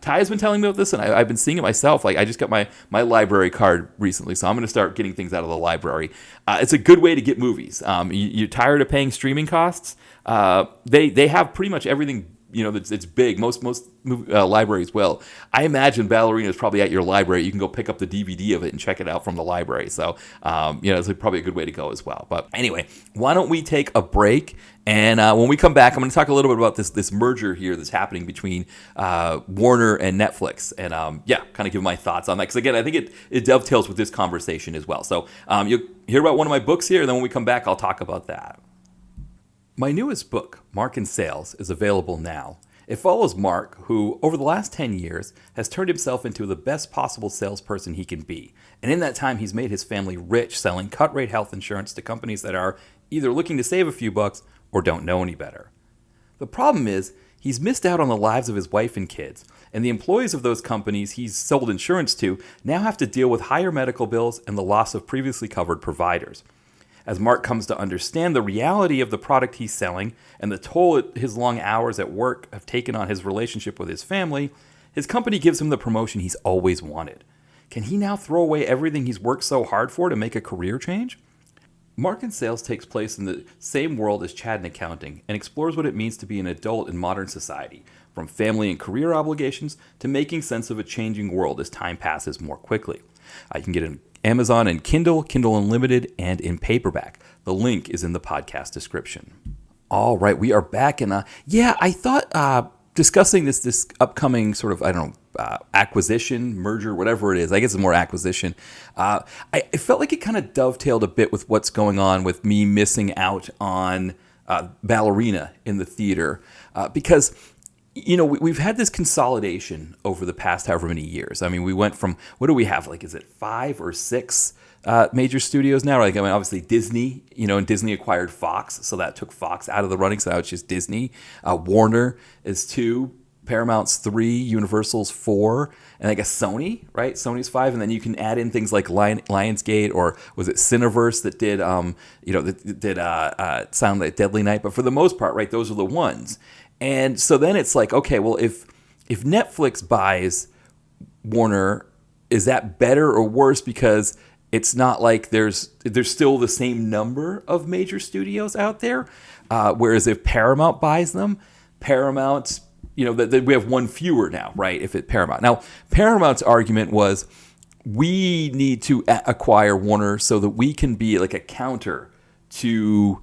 Ty has been telling me about this, and I've been seeing it myself. Like, I just got my library card recently, so I'm going to start getting things out of the library. It's a good way to get movies. You're tired of paying streaming costs? They have pretty much everything. It's big. Most libraries will. I imagine Ballerina is probably at your library. You can go pick up the DVD of it and check it out from the library. So, it's probably a good way to go as well. But anyway, why don't we take a break? And when we come back, I'm going to talk a little bit about this merger here that's happening between Warner and Netflix. And kind of give my thoughts on that. Because again, I think it dovetails with this conversation as well. So you'll hear about one of my books here. And then when we come back, I'll talk about that. My newest book, Mark in Sales, is available now. It follows Mark, who, over the last 10 years, has turned himself into the best possible salesperson he can be. And in that time, he's made his family rich selling cut-rate health insurance to companies that are either looking to save a few bucks or don't know any better. The problem is, he's missed out on the lives of his wife and kids, and the employees of those companies he's sold insurance to now have to deal with higher medical bills and the loss of previously covered providers. As Mark comes to understand the reality of the product he's selling and the toll his long hours at work have taken on his relationship with his family, his company gives him the promotion he's always wanted. Can he now throw away everything he's worked so hard for to make a career change? Mark in Sales takes place in the same world as Chad in Accounting and explores what it means to be an adult in modern society, from family and career obligations to making sense of a changing world as time passes more quickly. You can get it on Amazon and Kindle, Kindle Unlimited, and in paperback. The link is in the podcast description. All right, we are back, and I thought discussing this upcoming sort of, acquisition, merger, whatever it is. I guess it's more acquisition. I felt like it kind of dovetailed a bit with what's going on with me missing out on Ballerina in the theater because, we've had this consolidation over the past however many years. I mean, we went from, what do we have? Like, is it 5 or 6 major studios now? Like, obviously Disney, and Disney acquired Fox, so that took Fox out of the running. So now it's just Disney. Warner is 2. Paramount's 3, Universal's 4, and I guess Sony, right? Sony's 5, and then you can add in things like Lionsgate, or was it Cineverse that did, Sound Like Deadly Night? But for the most part, right, those are the ones. And so then it's like, okay, well, if Netflix buys Warner, is that better or worse? Because it's not like there's still the same number of major studios out there. Whereas if Paramount buys them, Paramount, that we have one fewer now, right? If it's Paramount. Now, Paramount's argument was we need to acquire Warner so that we can be like a counter to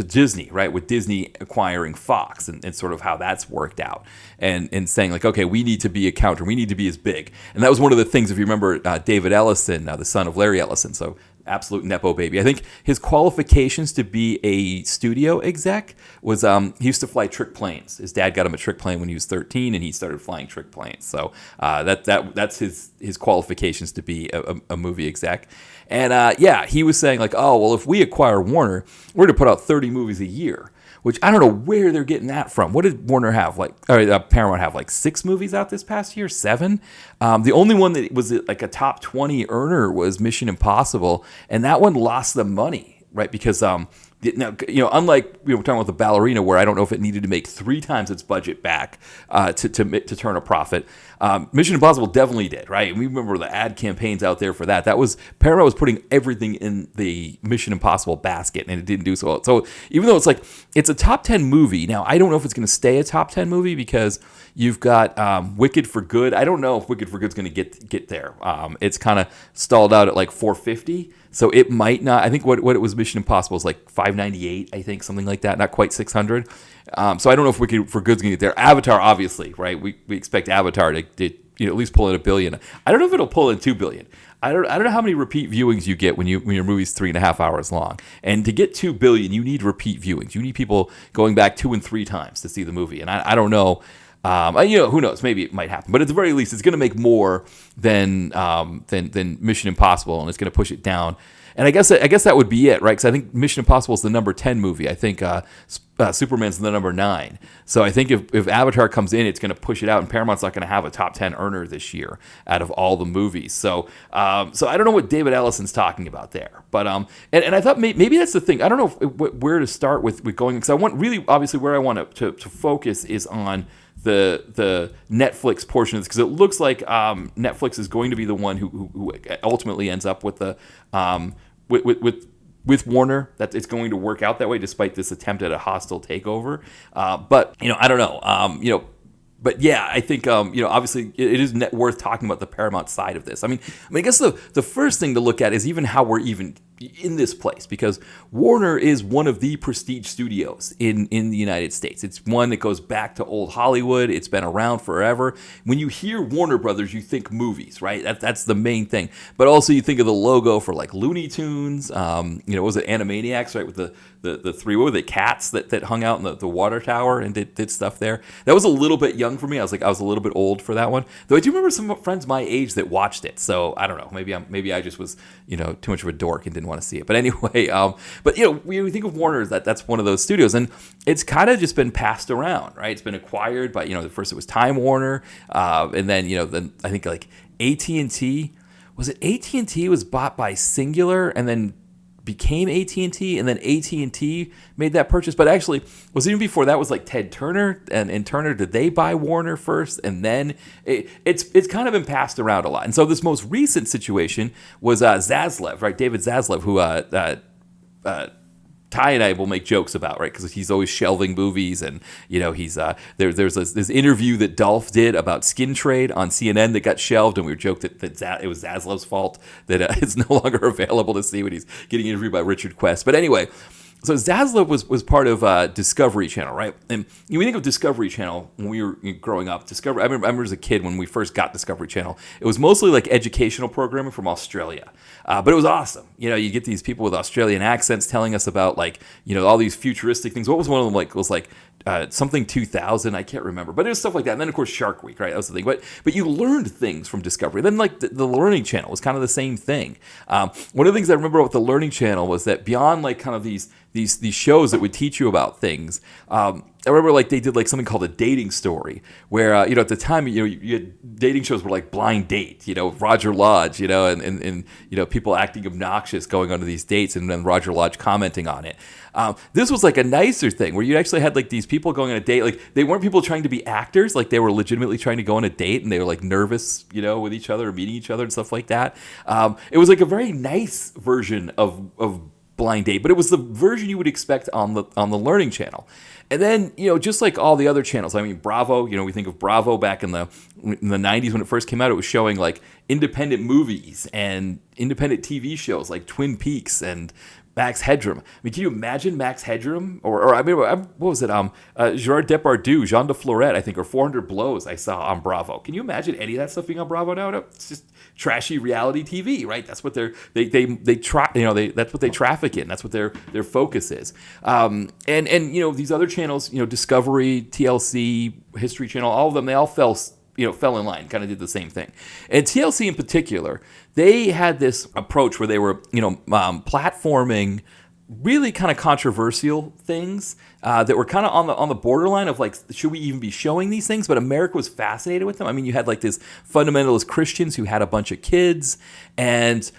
Disney, right? With Disney acquiring Fox and sort of how that's worked out and saying like, okay, we need to be a counter. We need to be as big. And that was one of the things, if you remember, David Ellison, the son of Larry Ellison, so absolute Nepo baby. I think his qualifications to be a studio exec was he used to fly trick planes. His dad got him a trick plane when he was 13, and he started flying trick planes. So that's his qualifications to be a movie exec. And he was saying like, oh, well, if we acquire Warner, we're going to put out 30 movies a year, which I don't know where they're getting that from. What did Warner have? Paramount have like 6 movies out this past year, 7. The only one that was like a top 20 earner was Mission Impossible, and that one lost them money, right? Because unlike we're talking about the Ballerina, where I don't know if it needed to make 3 times its budget back to turn a profit. Mission Impossible definitely did, right? And we remember the ad campaigns out there for that. That was Paramount was putting everything in the Mission Impossible basket, and it didn't do so well. So even though it's a top 10 movie, now I don't know if it's going to stay a top 10 movie because you've got Wicked for Good. I don't know if Wicked for Good's going to get there. It's kind of stalled out at like 450. So it might not. I think what it was Mission Impossible was like 598, I think, something like that, not quite 600. So I don't know if Wicked for Good's going to get there. Avatar, obviously, right? We expect Avatar to at least pull in $1 billion. I don't know if it'll pull in $2 billion. I don't know how many repeat viewings you get when your movie's 3.5 hours long. And to get $2 billion, you need repeat viewings. You need people going back 2 and 3 times to see the movie. And I don't know. Who knows? Maybe it might happen, but at the very least, it's going to make more than Mission Impossible, and it's going to push it down. And I guess that would be it, right? Because I think Mission Impossible is the number 10 movie. I think Superman's the number 9. So I think if Avatar comes in, it's going to push it out, and Paramount's not going to have a top 10 earner this year out of all the movies. So I don't know what David Ellison's talking about there, but and I thought maybe that's the thing. I don't know where to start with going, because I want really obviously where I want to focus is on the Netflix portion of this, because it looks like Netflix is going to be the one who ultimately ends up with the with Warner, that it's going to work out that way despite this attempt at a hostile takeover. But I don't know. But yeah, I think obviously it is worth talking about the Paramount side of this. I guess the first thing to look at is even how we're even in this place, because Warner is one of the prestige studios in the United States. It's one that goes back to old Hollywood. It's been around forever. When you hear Warner Brothers, you think movies, right? That's the main thing. But also you think of the logo for like Looney Tunes. Was it Animaniacs, right? With the 3, what were they, cats that hung out in the water tower and did stuff there. That was a little bit young for me. I was a little bit old for that one. Though I do remember some friends my age that watched it. So I don't know. Maybe I just was too much of a dork and didn't want to see it. But anyway, when we think of Warner, that's one of those studios, and it's kind of just been passed around, right? It's been acquired by first it was Time Warner, and then then I think like AT&T was bought by Singular, and then became AT&T, and then AT&T made that purchase. But actually, was even before that was like Ted Turner, and Turner, did they buy Warner first? And then it's kind of been passed around a lot. And so this most recent situation was Zaslav, right? David Zaslav, who Ty and I will make jokes about, right? Because he's always shelving movies, and he's there's this interview that Dolph did about Skin Trade on CNN that got shelved, and we joked that it was Zaslav's fault that it's no longer available to see when he's getting interviewed by Richard Quest. But anyway, so Zaslav was part of Discovery Channel, right? And we think of Discovery Channel when we were growing up. I remember as a kid when we first got Discovery Channel, it was mostly like educational programming from Australia. But it was awesome. You get these people with Australian accents telling us about all these futuristic things. What was one of them like? It was like something 2000. I can't remember. But it was stuff like that. And then, of course, Shark Week, right? That was the thing. But you learned things from Discovery. Then, like, the Learning Channel was kind of the same thing. One of the things I remember about the Learning Channel was that beyond, like, kind of these shows that would teach you about things, I remember like they did like something called a dating story where, at the time, you had dating shows were like Blind Date, Roger Lodge, and people acting obnoxious going onto these dates and then Roger Lodge commenting on it. This was like a nicer thing where you actually had like these people going on a date. Like they weren't people trying to be actors. Like they were legitimately trying to go on a date and they were like nervous, with each other or meeting each other and stuff like that. It was like a very nice version of Blind Date, but it was the version you would expect on the Learning Channel. And then, just like all the other channels, I mean, Bravo, we think of Bravo back in the 90s when it first came out, it was showing like independent movies and independent TV shows like Twin Peaks and Max Headroom. I mean, can you imagine Max Headroom? Or I mean, what was it? Gerard Depardieu, Jean de Florette, I think, or 400 Blows I saw on Bravo. Can you imagine any of that stuff being on Bravo now? No, it's just trashy reality TV, right? That's what that's what they traffic in. That's what their focus is. And these other channels, Discovery, TLC, History Channel, all of them, they all fell in line, kind of did the same thing. And TLC in particular, they had this approach where they were, platforming really kind of controversial things that were kind of on the borderline of like, should we even be showing these things? But America was fascinated with them. I mean, you had like these fundamentalist Christians who had a bunch of kids, and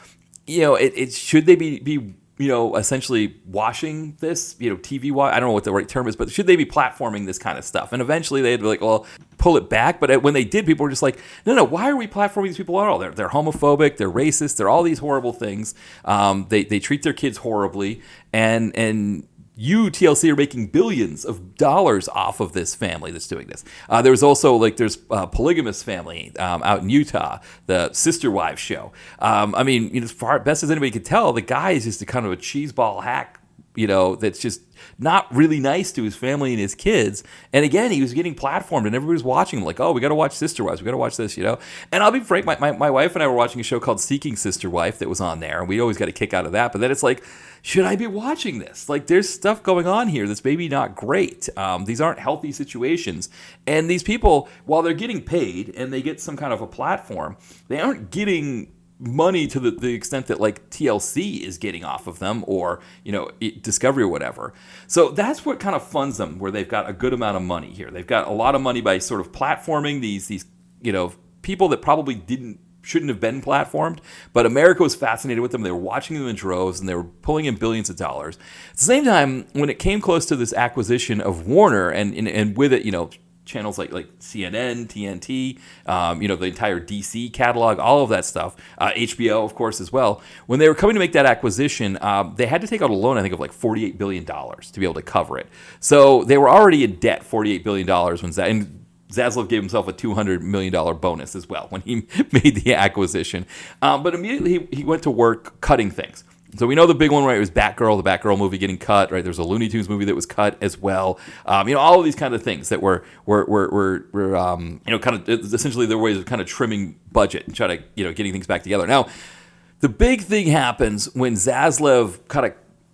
should they be essentially washing this, TV watch. I don't know what the right term is, but should they be platforming this kind of stuff? And eventually they'd be like, well, pull it back. But when they did, people were just like, no, why are we platforming these people at all? They're homophobic, they're racist, they're all these horrible things. They treat their kids horribly, and you, TLC, are making billions of dollars off of this family that's doing this. There's also there's a polygamous family out in Utah, the Sister Wives show. I mean, as far best as anybody could tell, the guy is just a kind of a cheeseball hack, that's just not really nice to his family and his kids. And again, he was getting platformed and everybody was watching him like, oh, we got to watch Sister Wives. We got to watch this, And I'll be frank, my wife and I were watching a show called Seeking Sister Wife that was on there. And we always got a kick out of that. But then it's like, should I be watching this? Like, there's stuff going on here that's maybe not great. These aren't healthy situations. And these people, while they're getting paid and they get some kind of a platform, they aren't getting money to the extent that like TLC is getting off of them, or Discovery or whatever. So that's what kind of funds them, where they've got a good amount of money here. They've got a lot of money by sort of platforming these people that probably shouldn't have been platformed, but America was fascinated with them. They were watching them in droves, and they were pulling in billions of dollars. At the same time, when it came close to this acquisition of Warner, and with it, channels like CNN, TNT, the entire DC catalog, all of that stuff, HBO, of course, as well. When they were coming to make that acquisition, they had to take out a loan, I think, of like $48 billion to be able to cover it. So they were already in debt, $48 billion and Zaslav gave himself a $200 million bonus as well when he made the acquisition. But immediately he went to work cutting things. So we know the big one, right, was Batgirl, the Batgirl movie getting cut, right? There's a Looney Tunes movie that was cut as well. All of these kind of things that were kind of essentially their ways of kind of trimming budget and try to, getting things back together. Now, the big thing happens when Zaslav kind of,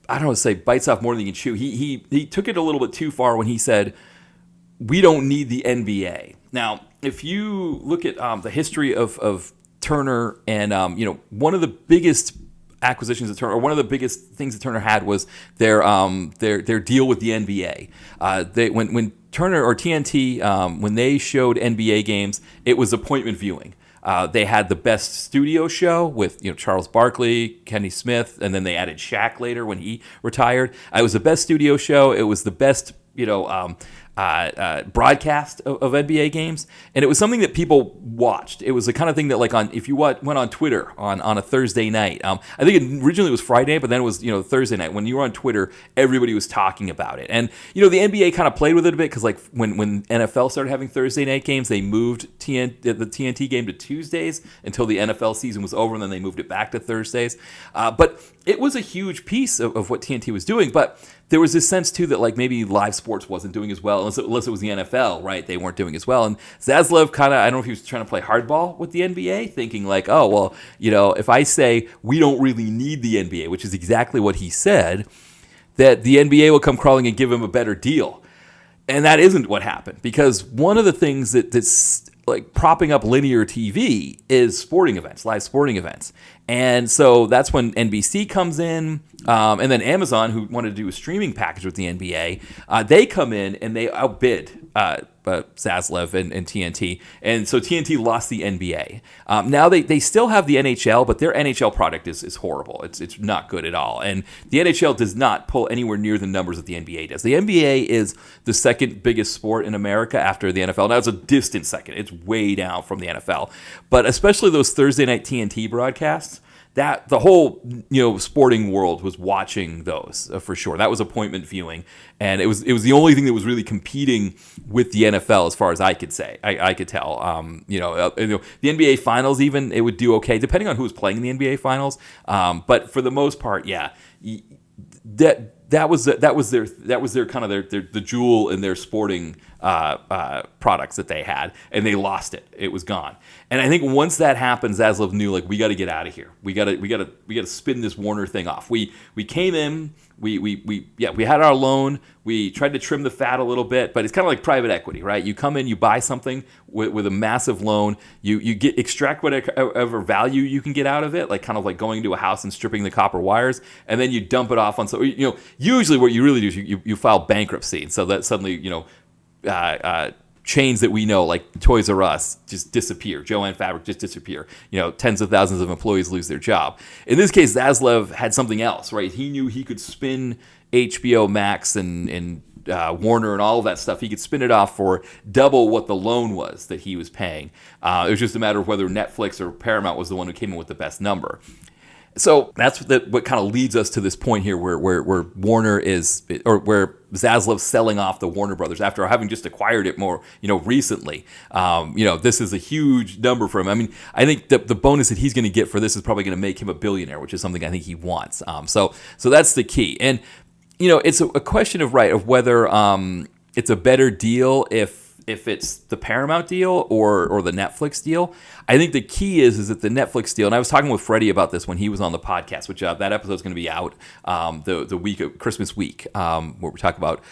I don't want to say bites off more than he can chew. He took it a little bit too far when he said, we don't need the NBA. Now, if you look at the history of Turner and, one of the biggest acquisitions of Turner, or one of the biggest things that Turner had was their deal with the NBA. When Turner or TNT, when they showed NBA games, it was appointment viewing. They had the best studio show with Charles Barkley, Kenny Smith, and then they added Shaq later when he retired. It was the best studio show. It was the best broadcast of NBA games, and it was something that people watched. It was the kind of thing that, like, if you went on Twitter on a Thursday night, I think originally it was Friday, but then it was Thursday night. When you were on Twitter, everybody was talking about it, and the NBA kind of played with it a bit because, like, when NFL started having Thursday night games, they moved the TNT game to Tuesdays until the NFL season was over, and then they moved it back to Thursdays. But it was a huge piece of what TNT was doing, but there was this sense, too, that, like, maybe live sports wasn't doing as well, unless it was the NFL, right? They weren't doing as well. And Zaslav kind of, I don't know if he was trying to play hardball with the NBA, thinking like, oh, well, if I say we don't really need the NBA, which is exactly what he said, that the NBA will come crawling and give him a better deal. And that isn't what happened, because one of the things that's like propping up linear TV is sporting events, live sporting events. And so that's when NBC comes in, and then Amazon, who wanted to do a streaming package with the NBA, they come in and they outbid Zaslav and TNT. And so TNT lost the NBA. Now they still have the NHL, but their NHL product is horrible. It's not good at all. And the NHL does not pull anywhere near the numbers that the NBA does. The NBA is the second biggest sport in America after the NFL. Now it's a distant second. It's way down from the NFL. But especially those Thursday night TNT broadcasts, that the whole sporting world was watching those for sure. That was appointment viewing, and it was the only thing that was really competing with the NFL as far as I could say. I could tell. The NBA Finals even, it would do okay depending on who was playing in the NBA Finals. But for the most part, yeah, that was their kind of the jewel in their sporting products that they had, and they lost it. It was gone. And I think once that happened, Zaslav knew, like, we got to get out of here. We got to spin this Warner thing off. We came in. We had our loan. We tried to trim the fat a little bit, but it's kind of like private equity, right? You come in, you buy something with a massive loan, you extract whatever value you can get out of it, like kind of like going into a house and stripping the copper wires, and then you dump it off on. So usually what you really do is you file bankruptcy, and so that suddenly chains that we know, like Toys R Us, just disappear. Jo-Ann Fabric just disappear. Tens of thousands of employees lose their job. In this case, Zaslav had something else, right? He knew he could spin HBO Max and Warner and all of that stuff. He could spin it off for double what the loan was that he was paying. It was just a matter of whether Netflix or Paramount was the one who came in with the best number. So that's what kind of leads us to this point here where Warner is, or where Zaslav's selling off the Warner Brothers after having just acquired it more, recently. This is a huge number for him. I mean, I think the bonus that he's going to get for this is probably going to make him a billionaire, which is something I think he wants. So that's the key. And, it's a question of whether it's a better deal if it's the Paramount deal or the Netflix deal. I think the key is that the Netflix deal, and I was talking with Freddie about this when he was on the podcast, which that episode is going to be out the week of Christmas week, where we talk about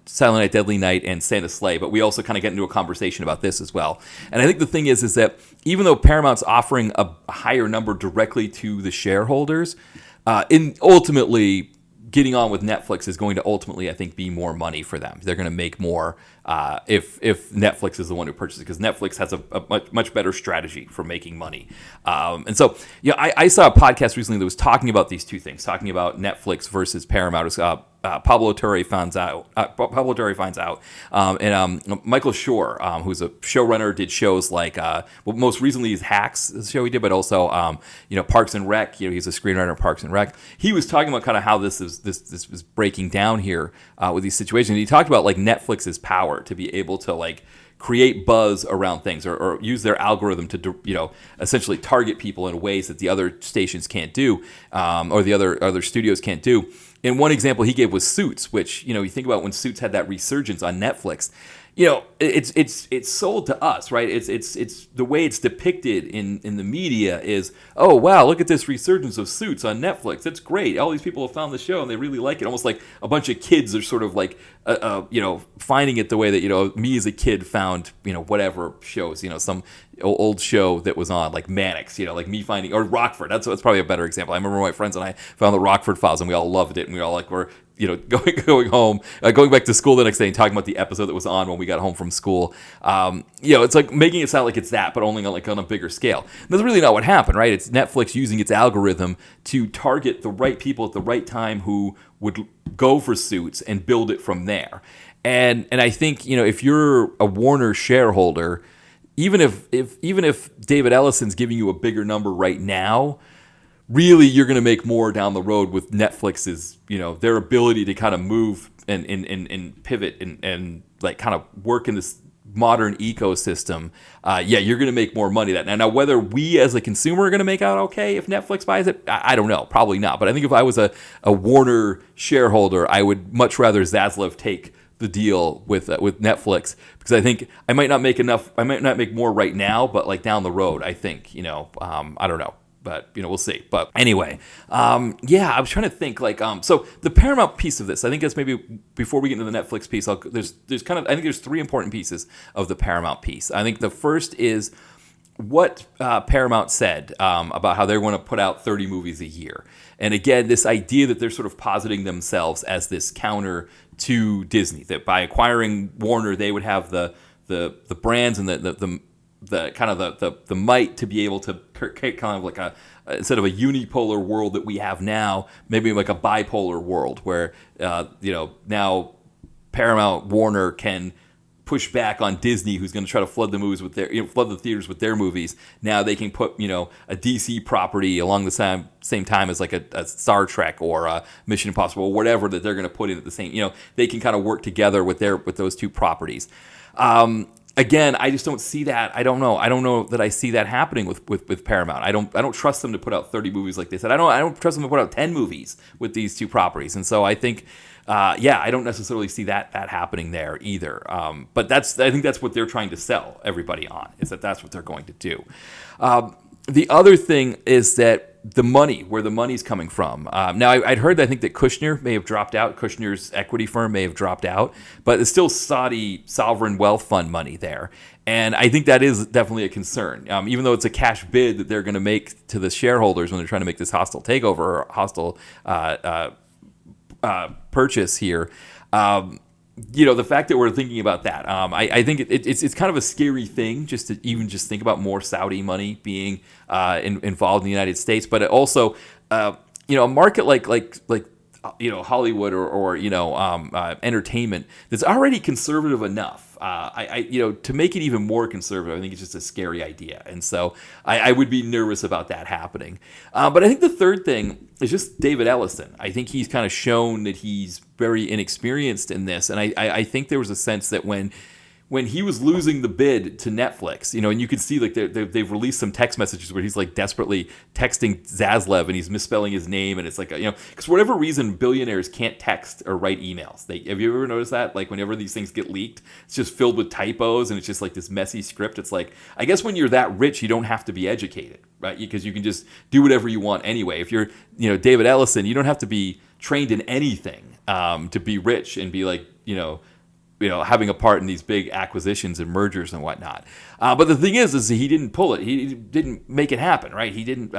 Silent Night, Deadly Night, and Santa's Sleigh, but we also kind of get into a conversation about this as well. And I think the thing is that even though Paramount's offering a higher number directly to the shareholders, in ultimately getting on with Netflix is going to ultimately, I think, be more money for them. They're going to make more if Netflix is the one who purchases it, because Netflix has a much better strategy for making money. And so, I saw a podcast recently that was talking about these two things, talking about Netflix versus Paramount. It was, Pablo Torre finds out, and Michael Schur, who's a showrunner, did shows like most recently is Hacks, the show he did, but also Parks and Rec. He's a screenwriter of Parks and Rec. He was talking about kind of how this was breaking down here with these situations. He talked about like Netflix's power to be able to like create buzz around things or use their algorithm to essentially target people in ways that the other stations can't do, or the other studios can't do. And one example he gave was Suits, which, you think about when Suits had that resurgence on Netflix, it's sold to us, right? It's the way it's depicted in the media is, oh, wow, look at this resurgence of Suits on Netflix. It's great. All these people have found the show and they really like it. Almost like a bunch of kids are sort of like finding it the way that, me as a kid found, whatever shows, some old show that was on, like Mannix, like me finding, or Rockford. That's probably a better example. I remember my friends and I found the Rockford Files, and we all loved it, and we all were, going home, going back to school the next day and talking about the episode that was on when we got home from school. It's like making it sound like it's that, but only on a bigger scale. And that's really not what happened, right? It's Netflix using its algorithm to target the right people at the right time who would go for Suits and build it from there. And I think, if you're a Warner shareholder, even if David Ellison's giving you a bigger number right now, really you're going to make more down the road with Netflix's, their ability to kind of move and pivot and like kind of work in this modern ecosystem. You're going to make more money that now whether we as a consumer are going to make out okay if Netflix buys it, I don't know, probably not. But I think if I was a Warner shareholder, I would much rather Zaslav take the deal with Netflix, because I think I might not make enough. I might not make more right now, but like down the road, I think, I don't know. But, we'll see. But anyway, I was trying to think, so the Paramount piece of this, I think that's maybe before we get into the Netflix piece, I think there's three important pieces of the Paramount piece. I think the first is what Paramount said about how they're going to put out 30 movies a year. And again, this idea that they're sort of positing themselves as this counter to Disney, that by acquiring Warner, they would have the brands and the kind of the might to be able to create kind of like instead of a unipolar world that we have now, maybe like a bipolar world where now Paramount Warner can push back on Disney, who's going to try to flood the movies with flood the theaters with their movies. Now they can put a DC property along the same time as like a Star Trek or a Mission Impossible or whatever that they're going to put in at the same. They can kind of work together with those two properties. Again, I just don't see that. I don't know that I see that happening with Paramount. I don't trust them to put out 30 movies like they said. I don't trust them to put out 10 movies with these two properties. And so I think, I don't necessarily see that happening there either. But I think that's what they're trying to sell everybody on, is that's what they're going to do. The other thing is that where the money's coming from. Now, I'd heard, I think that Kushner may have dropped out. Kushner's equity firm may have dropped out, but it's still Saudi sovereign wealth fund money there. And I think that is definitely a concern, even though it's a cash bid that they're going to make to the shareholders when they're trying to make this hostile takeover or hostile purchase here. The fact that we're thinking about that, I think it's kind of a scary thing just to even just think about more Saudi money being involved in the United States. But it also, a market like Hollywood or entertainment that's already conservative enough. To make it even more conservative, I think it's just a scary idea. And so I would be nervous about that happening. But I think the third thing is just David Ellison. I think he's kind of shown that he's very inexperienced in this. And I think there was a sense that when he was losing the bid to Netflix, and you could see like they've released some text messages where he's like desperately texting Zaslav and he's misspelling his name, and it's like because for whatever reason billionaires can't text or write emails. Have you ever noticed that? Like whenever these things get leaked, it's just filled with typos and it's just like this messy script. It's like, I guess when you're that rich, you don't have to be educated, right? Because you can just do whatever you want anyway. If you're David Ellison, you don't have to be trained in anything to be rich and be like having a part in these big acquisitions and mergers and whatnot. But the thing is he didn't pull it. He didn't make it happen, right? He didn't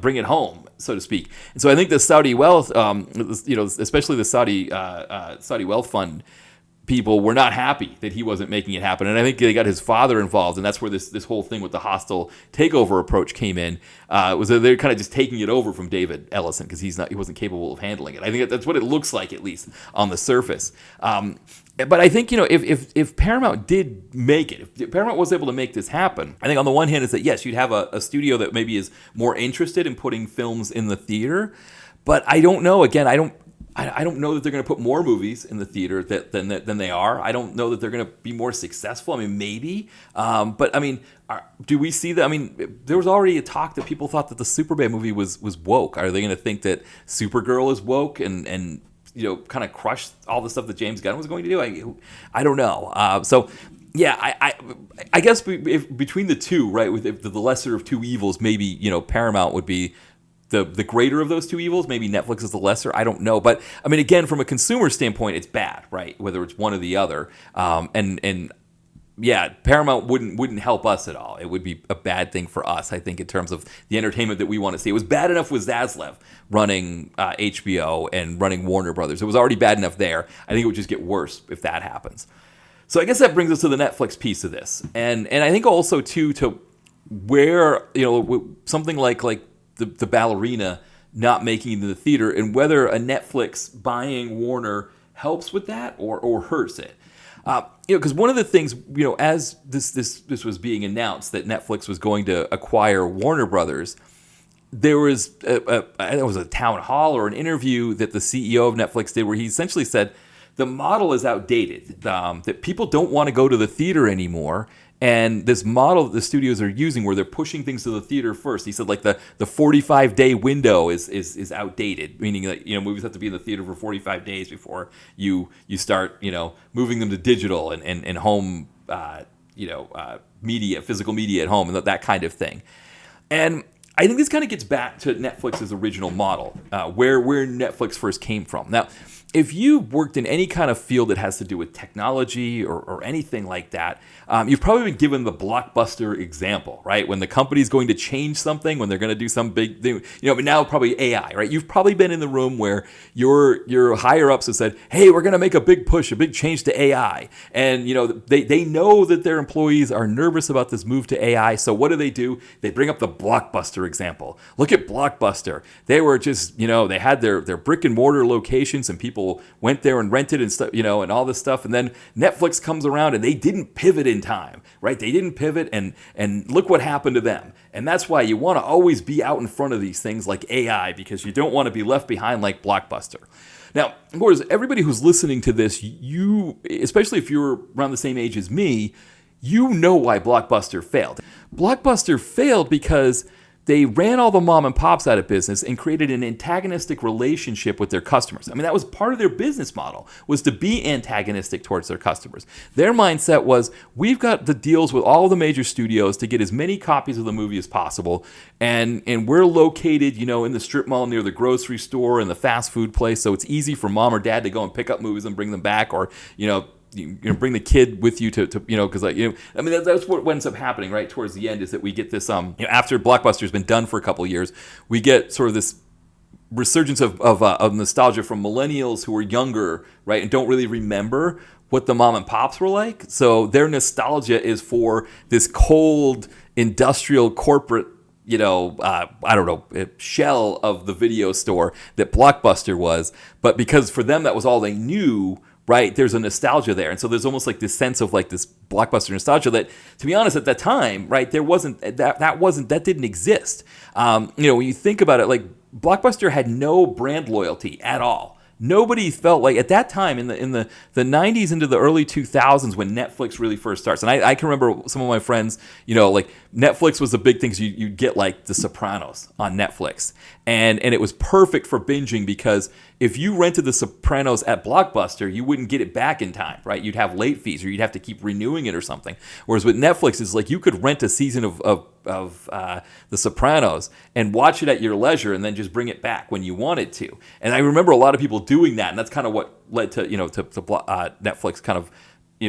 bring it home, so to speak. And so I think the Saudi wealth, especially the Saudi wealth fund people were not happy that he wasn't making it happen. And I think they got his father involved, and that's where this whole thing with the hostile takeover approach came in. Was that they're kind of just taking it over from David Ellison because he wasn't capable of handling it. I think that's what it looks like, at least on the surface. But I think, if Paramount did make it, if Paramount was able to make this happen, I think on the one hand is that, yes, you'd have a studio that maybe is more interested in putting films in the theater. But I don't know. Again, I don't know that they're going to put more movies in the theater than they are. I don't know that they're going to be more successful. I mean, maybe. But, I mean, do we see that? I mean, there was already a talk that people thought that the Superman movie was woke. Are they going to think that Supergirl is woke and kind of crush all the stuff that James Gunn was going to do? I don't know. So, yeah, I guess between the two, right, with the lesser of two evils, maybe, Paramount would be the greater of those two evils. Maybe Netflix is the lesser. I don't know. But I mean, again, from a consumer standpoint, it's bad, right? Whether it's one or the other. And yeah, Paramount wouldn't help us at all. It would be a bad thing for us, I think, in terms of the entertainment that we want to see. It was bad enough with Zaslav running HBO and running Warner Brothers. It was already bad enough there. I think it would just get worse if that happens. So I guess that brings us to the Netflix piece of this. And I think also, too, to where, something like the Ballerina not making it into the theater, and whether a Netflix buying Warner helps with that or hurts it. Because one of the things, as this was being announced that Netflix was going to acquire Warner Brothers, there was a town hall or an interview that the CEO of Netflix did where he essentially said the model is outdated, that people don't want to go to the theater anymore. And this model that the studios are using where they're pushing things to the theater first, he said like the 45-day window is outdated, meaning that movies have to be in the theater for 45 days before you start moving them to digital and home media, physical media at home, and that kind of thing. And I think this kind of gets back to Netflix's original model, where Netflix first came from. Now, if you worked in any kind of field that has to do with technology or anything like that, you've probably been given the Blockbuster example, right? When the company's going to change something, when they're going to do some big thing, but now probably AI, right? You've probably been in the room where your higher ups have said, hey, we're going to make a big push, a big change to AI. And, they know that their employees are nervous about this move to AI. So what do? They bring up the Blockbuster example. Look at Blockbuster. They were just, they had their brick and mortar locations and people went there and rented and stuff, and all this stuff. And then Netflix comes around and they didn't pivot in time, right? They didn't pivot and look what happened to them. And that's why you want to always be out in front of these things like AI, because you don't want to be left behind like Blockbuster. Now, of course, everybody who's listening to this, especially if you're around the same age as me, you know why Blockbuster failed. Blockbuster failed because they ran all the mom and pops out of business and created an antagonistic relationship with their customers. I mean, that was part of their business model, was to be antagonistic towards their customers. Their mindset was, we've got the deals with all the major studios to get as many copies of the movie as possible, and we're located, in the strip mall near the grocery store and the fast food place, so it's easy for mom or dad to go and pick up movies and bring them back, or, bring the kid with you to because that's what ends up happening right towards the end, is that we get this after Blockbuster's been done for a couple of years, we get sort of this resurgence of nostalgia from millennials who are younger, right, and don't really remember what the mom and pops were like. So their nostalgia is for this cold industrial corporate shell of the video store that Blockbuster was. But because for them that was all they knew, right, there's a nostalgia there. And so there's almost like this sense of like this Blockbuster nostalgia that, to be honest, at that time, right, that didn't exist. When you think about it, like Blockbuster had no brand loyalty at all. Nobody felt like, at that time in the 90s into the early 2000s when Netflix really first starts. And I can remember some of my friends, like Netflix was a big thing. So you'd get like The Sopranos on Netflix. And it was perfect for binging, because if you rented The Sopranos at Blockbuster, you wouldn't get it back in time, right? You'd have late fees, or you'd have to keep renewing it or something. Whereas with Netflix, it's like you could rent a season of The Sopranos and watch it at your leisure, and then just bring it back when you wanted to. And I remember a lot of people doing that, and that's kind of what led to Netflix kind of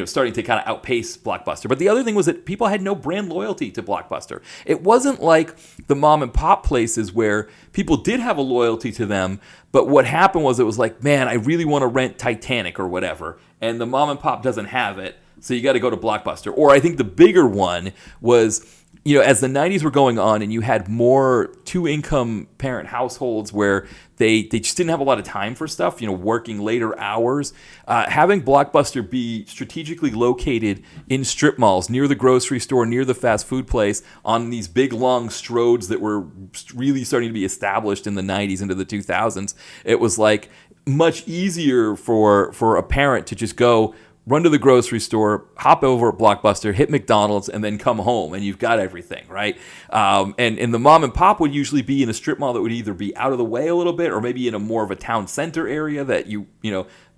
starting to kind of outpace Blockbuster. But the other thing was that people had no brand loyalty to Blockbuster. It wasn't like the mom and pop places where people did have a loyalty to them, but what happened was it was like, man, I really want to rent Titanic or whatever, and the mom and pop doesn't have it, so you got to go to Blockbuster. Or I think the bigger one was, as the 90s were going on and you had more two-income parent households where they just didn't have a lot of time for stuff, working later hours, having Blockbuster be strategically located in strip malls, near the grocery store, near the fast food place, on these big, long stroads that were really starting to be established in the 90s into the 2000s, it was like much easier for a parent to just go, run to the grocery store, hop over at Blockbuster, hit McDonald's, and then come home, and you've got everything, right? And the mom and pop would usually be in a strip mall that would either be out of the way a little bit, or maybe in a more of a town center area that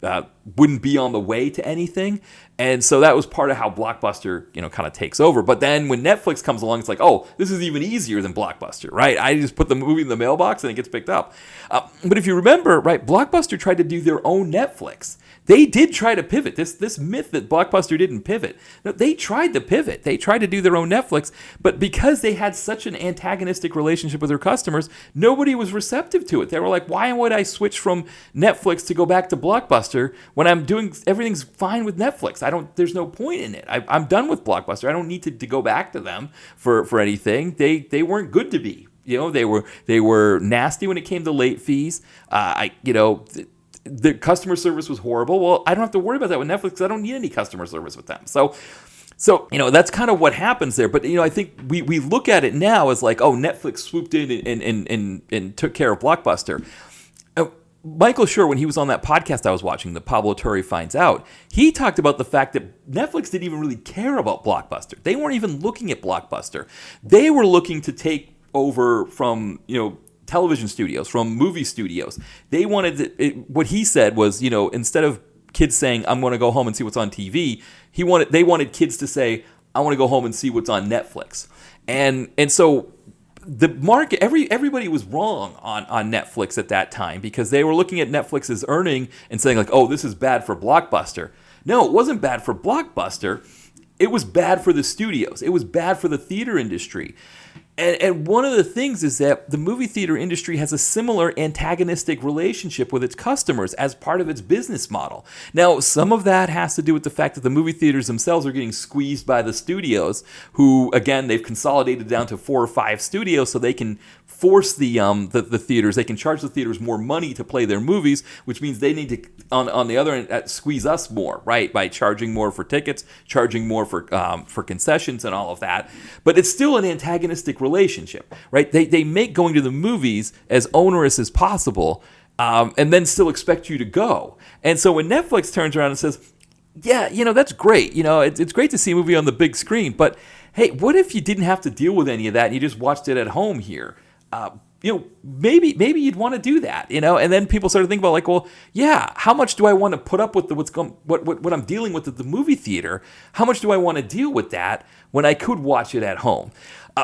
wouldn't be on the way to anything. And so that was part of how Blockbuster, kind of takes over. But then when Netflix comes along, it's like, oh, this is even easier than Blockbuster, right? I just put the movie in the mailbox and it gets picked up. But if you remember, right, Blockbuster tried to do their own Netflix. They did try to pivot. This myth that Blockbuster didn't pivot. No, they tried to pivot. They tried to do their own Netflix, but because they had such an antagonistic relationship with their customers, nobody was receptive to it. They were like, why would I switch from Netflix to go back to Blockbuster when I'm doing everything's fine with Netflix? There's no point in it. I'm done with Blockbuster. I don't need to go back to them for anything. They weren't good to be. They were nasty when it came to late fees. The customer service was horrible. Well, I don't have to worry about that with Netflix because I don't need any customer service with them. So that's kind of what happens there. But I think we look at it now as like, oh, Netflix swooped in and took care of Blockbuster. Michael Schur, when he was on that podcast I was watching, the Pablo Torre Finds Out, he talked about the fact that Netflix didn't even really care about Blockbuster. They weren't even looking at Blockbuster. They were looking to take over from television studios, from movie studios. They wanted what he said was, instead of kids saying, I'm going to go home and see what's on TV, they wanted kids to say, I want to go home and see what's on Netflix. And so the market, everybody was wrong on Netflix at that time because they were looking at Netflix's earning and saying like, oh, this is bad for Blockbuster. No, it wasn't bad for Blockbuster. It was bad for the studios. It was bad for the theater industry. And one of the things is that the movie theater industry has a similar antagonistic relationship with its customers as part of its business model. Now, some of that has to do with the fact that the movie theaters themselves are getting squeezed by the studios, who, again, they've consolidated down to 4 or 5 studios so they can force the theaters, they can charge the theaters more money to play their movies, which means they need to, on the other end, squeeze us more, right, by charging more for tickets, charging more for concessions and all of that. But it's still an antagonistic relationship, right? They make going to the movies as onerous as possible, and then still expect you to go. And so when Netflix turns around and says, yeah, that's great. It's great to see a movie on the big screen, but hey, what if you didn't have to deal with any of that and you just watched it at home here? Maybe you'd want to do that, and then people started thinking about like, well, yeah, how much do I want to put up with what I'm dealing with at the movie theater? How much do I want to deal with that when I could watch it at home?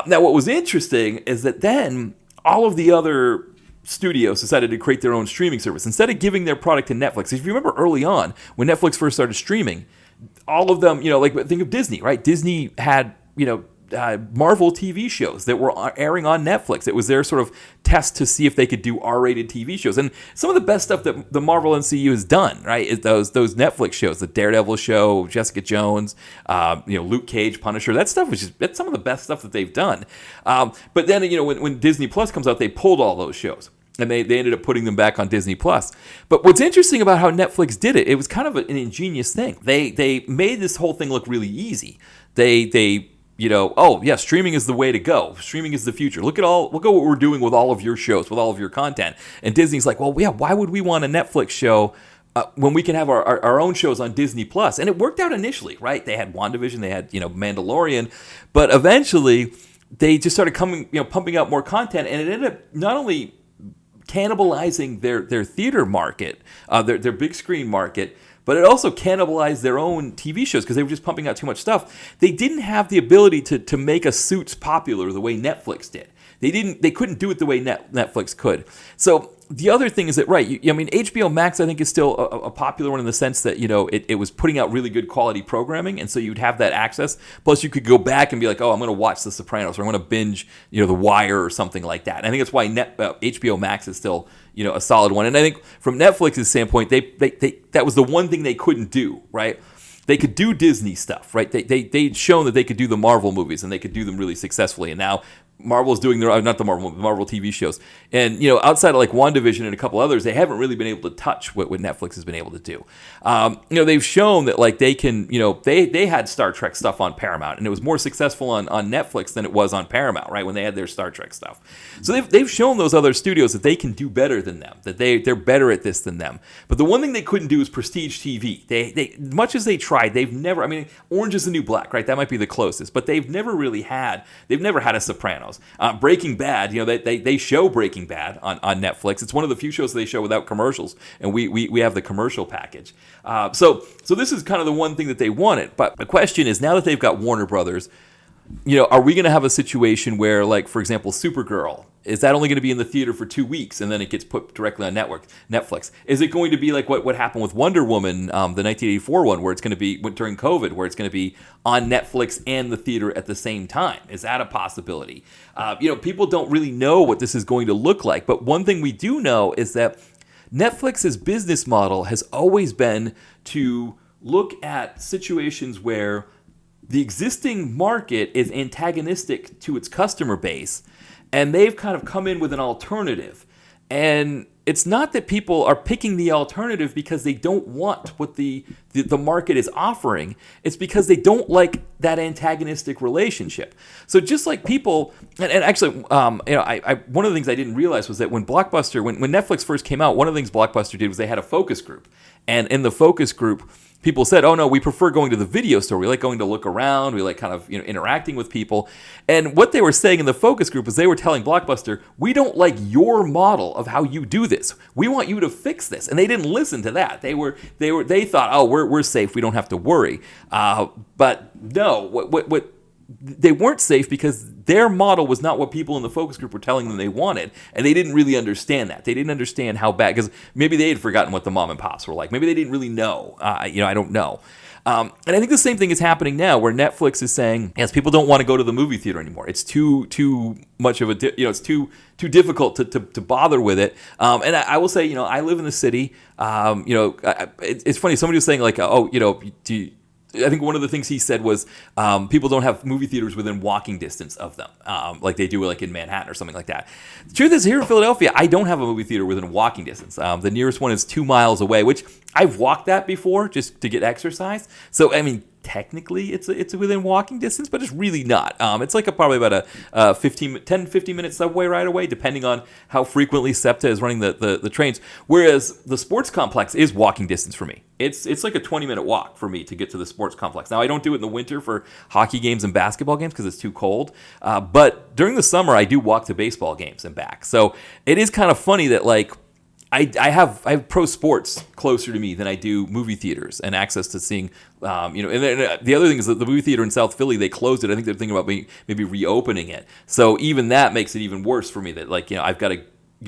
Now, what was interesting is that then all of the other studios decided to create their own streaming service instead of giving their product to Netflix. If you remember early on when Netflix first started streaming, all of them, like think of Disney, right? Disney had, Marvel TV shows that were airing on Netflix. It was their sort of test to see if they could do R-rated TV shows. And some of the best stuff that the Marvel MCU has done, right, is those Netflix shows, the Daredevil show, Jessica Jones, Luke Cage, Punisher. That stuff that's some of the best stuff that they've done. But then, when Disney Plus comes out, they pulled all those shows. And they ended up putting them back on Disney Plus. But what's interesting about how Netflix did it, it was kind of an ingenious thing. They made this whole thing look really easy. They oh yeah, streaming is the way to go. Streaming is the future. Look at what we're doing with all of your shows, with all of your content. And Disney's like, well, yeah, why would we want a Netflix show when we can have our own shows on Disney Plus? And it worked out initially, right? They had WandaVision, they had Mandalorian, but eventually they just started pumping out more content, and it ended up not only cannibalizing their theater market, their big screen market, but it also cannibalized their own TV shows because they were just pumping out too much stuff. They didn't have the ability to make a Suits popular the way Netflix did. They couldn't do it the way Netflix could. So the other thing is that, right, HBO Max, I think, is still a popular one in the sense that, it was putting out really good quality programming, and so you'd have that access. Plus, you could go back and be like, oh, I'm going to watch The Sopranos, or I'm going to binge, The Wire or something like that. And I think that's why HBO Max is still, a solid one. And I think from Netflix's standpoint, they that was the one thing they couldn't do, right? They could do Disney stuff, right? They'd shown that they could do the Marvel movies, and they could do them really successfully. And now Marvel's doing the Marvel TV shows. And, outside of like WandaVision and a couple others, they haven't really been able to touch what Netflix has been able to do. They've shown that like they can, they had Star Trek stuff on Paramount, and it was more successful on Netflix than it was on Paramount, right, when they had their Star Trek stuff. So they've shown those other studios that they can do better than them, that they're better at this than them. But the one thing they couldn't do is prestige TV. They much as they tried, they've never, Orange is the New Black, right? That might be the closest, but they've never had a Sopranos. Sopranos. Breaking Bad, they show Breaking Bad on Netflix. It's one of the few shows they show without commercials, and we have the commercial package. So this is kind of the one thing that they wanted. But the question is, now that they've got Warner Brothers, are we going to have a situation where, like, for example, Supergirl, is that only going to be in the theater for 2 weeks and then it gets put directly on Netflix? Is it going to be like what happened with Wonder Woman, the 1984 one, where it's going to be during COVID, where it's going to be on Netflix and the theater at the same time? Is that a possibility? People don't really know what this is going to look like. But one thing we do know is that Netflix's business model has always been to look at situations where the existing market is antagonistic to its customer base, and they've kind of come in with an alternative. And it's not that people are picking the alternative because they don't want what the market is offering. It's because they don't like that antagonistic relationship. So just like people, and actually, one of the things I didn't realize was that when Netflix first came out, one of the things Blockbuster did was they had a focus group. And in the focus group, people said, oh, no, we prefer going to the video store. We like going to look around. We like kind of interacting with people. And what they were saying in the focus group is they were telling Blockbuster, we don't like your model of how you do this. We want you to fix this. And they didn't listen to that. They thought, oh, we're safe. We don't have to worry. But no, what they weren't safe because their model was not what people in the focus group were telling them they wanted, and they didn't really understand that. They didn't understand how bad, because maybe they had forgotten what the mom and pops were like. Maybe they didn't really know. I don't know. And I think the same thing is happening now, where Netflix is saying, yes, people don't want to go to the movie theater anymore. It's too much of it's too difficult to bother with it. And I will say, I live in the city. It's funny. Somebody was saying like, I think one of the things he said was people don't have movie theaters within walking distance of them, like they do like in Manhattan or something like that. The truth is, here in Philadelphia, I don't have a movie theater within walking distance. The nearest one is 2 miles away, which I've walked that before just to get exercise. So, I mean, technically it's within walking distance, but it's really not. It's like probably about a 10-15 minute subway ride away, depending on how frequently SEPTA is running the trains. Whereas the sports complex is walking distance for me. It's like a 20-minute walk for me to get to the sports complex. Now, I don't do it in the winter for hockey games and basketball games because it's too cold. But during the summer, I do walk to baseball games and back. So it is kind of funny that, like, I have pro sports closer to me than I do movie theaters and access to seeing, And the other thing is that the movie theater in South Philly, they closed it. I think they're thinking about maybe reopening it. So even that makes it even worse for me that, like, I've got to,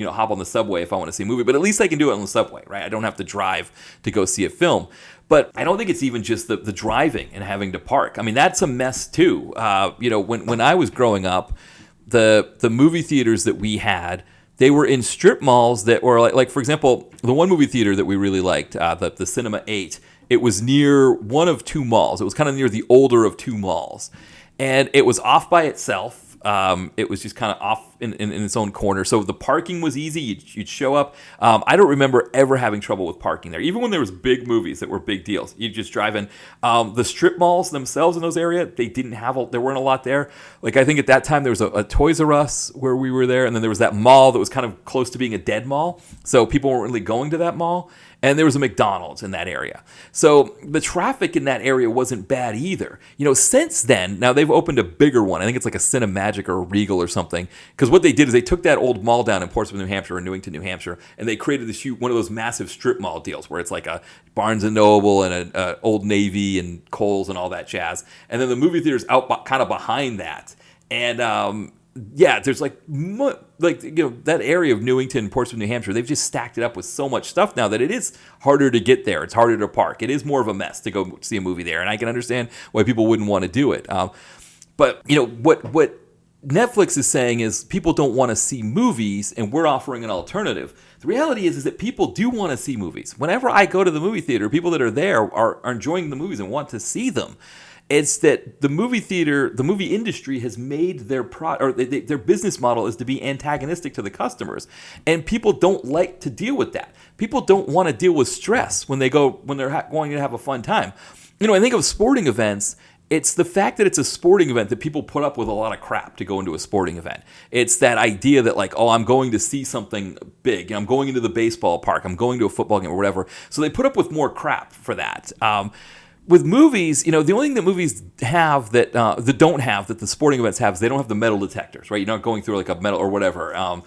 hop on the subway if I want to see a movie. But at least I can do it on the subway, right? I don't have to drive to go see a film. But I don't think it's even just the driving and having to park. I mean, that's a mess too. When I was growing up, the movie theaters that we had, they were in strip malls that were like, for example, the one movie theater that we really liked, the Cinema 8, it was near one of two malls. It was kind of near the older of two malls. And it was off by itself. It was just kind of off in its own corner. So the parking was easy. You'd show up. I don't remember ever having trouble with parking there. Even when there was big movies that were big deals, you'd just drive in. The strip malls themselves in those areas, there weren't a lot there. Like, I think at that time there was a Toys R Us where we were there. And then there was that mall that was kind of close to being a dead mall. So people weren't really going to that mall. And there was a McDonald's in that area. So the traffic in that area wasn't bad either. Since then, now they've opened a bigger one. I think it's like a Cinemagic or a Regal or something. Because what they did is they took that old mall down in Portsmouth, New Hampshire, or Newington, New Hampshire, and they created one of those massive strip mall deals where it's like a Barnes & Noble and a Old Navy and Kohl's and all that jazz. And then the movie theater's out kind of behind that. And there's that area of Newington, Portsmouth, New Hampshire, they've just stacked it up with so much stuff now that it is harder to get there. It's harder to park. It is more of a mess to go see a movie there. And I can understand why people wouldn't want to do it. But what Netflix is saying is people don't want to see movies, and we're offering an alternative. The reality is that people do want to see movies. Whenever I go to the movie theater, people that are there are enjoying the movies and want to see them. It's that the movie theater, the movie industry has made their their business model is to be antagonistic to the customers, and people don't like to deal with that. People don't want to deal with stress when they're going to have a fun time. I think of sporting events. It's the fact that it's a sporting event that people put up with a lot of crap to go into a sporting event. It's that idea that, like, oh, I'm going to see something big. I'm going into the baseball park. I'm going to a football game or whatever. So they put up with more crap for that. with movies, the only thing that movies have that don't have that the sporting events have is they don't have the metal detectors, right? You're not going through like a metal or whatever.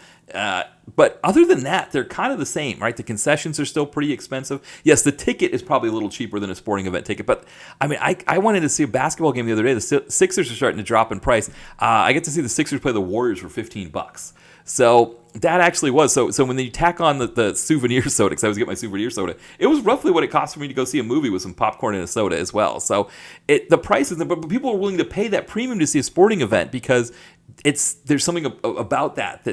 But other than that, they're kind of the same, right? The concessions are still pretty expensive. Yes, the ticket is probably a little cheaper than a sporting event ticket, but I mean, I wanted to see a basketball game the other day. The Sixers are starting to drop in price. I get to see the Sixers play the Warriors for $15. So that actually was so when you tack on the souvenir soda, because I was getting my souvenir soda, it was roughly what it cost for me to go see a movie with some popcorn and a soda as well. So the price is, but people are willing to pay that premium to see a sporting event because there's something about that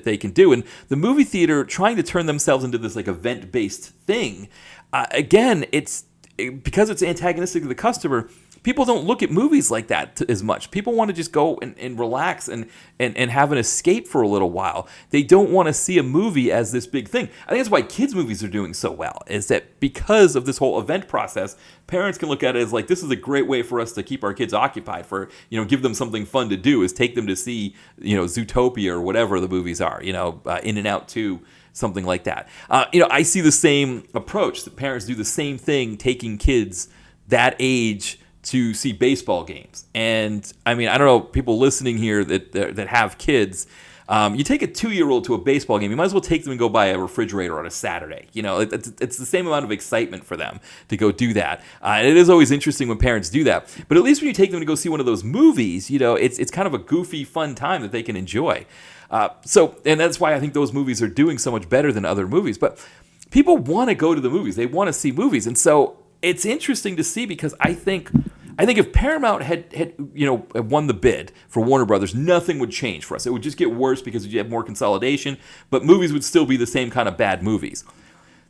they can do. And the movie theater trying to turn themselves into this like event-based thing, again, it's because it's antagonistic to the customer. People don't look at movies like that as much. People want to just go and relax and have an escape for a little while. They don't want to see a movie as this big thing. I think that's why kids' movies are doing so well, is that because of this whole event process, parents can look at it as like, this is a great way for us to keep our kids occupied, for, give them something fun to do, is take them to see, Zootopia or whatever the movies are, In and Out 2, something like that. I see the same approach. The parents do the same thing, taking kids that age to see baseball games. And I mean, I don't know, people listening here that have kids, you take a 2-year-old to a baseball game, you might as well take them and go buy a refrigerator on a Saturday. It's the same amount of excitement for them to go do that. And it is always interesting when parents do that. But at least when you take them to go see one of those movies, it's kind of a goofy, fun time that they can enjoy. And that's why I think those movies are doing so much better than other movies. But people want to go to the movies. They want to see movies. And so it's interesting to see, because I think if Paramount had won the bid for Warner Brothers, nothing would change for us. It would just get worse because you have more consolidation, but movies would still be the same kind of bad movies.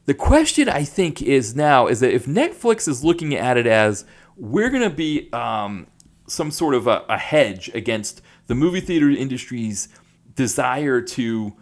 The question, I think, is that if Netflix is looking at it as, we're going to be some sort of a hedge against the movie theater industry's desire to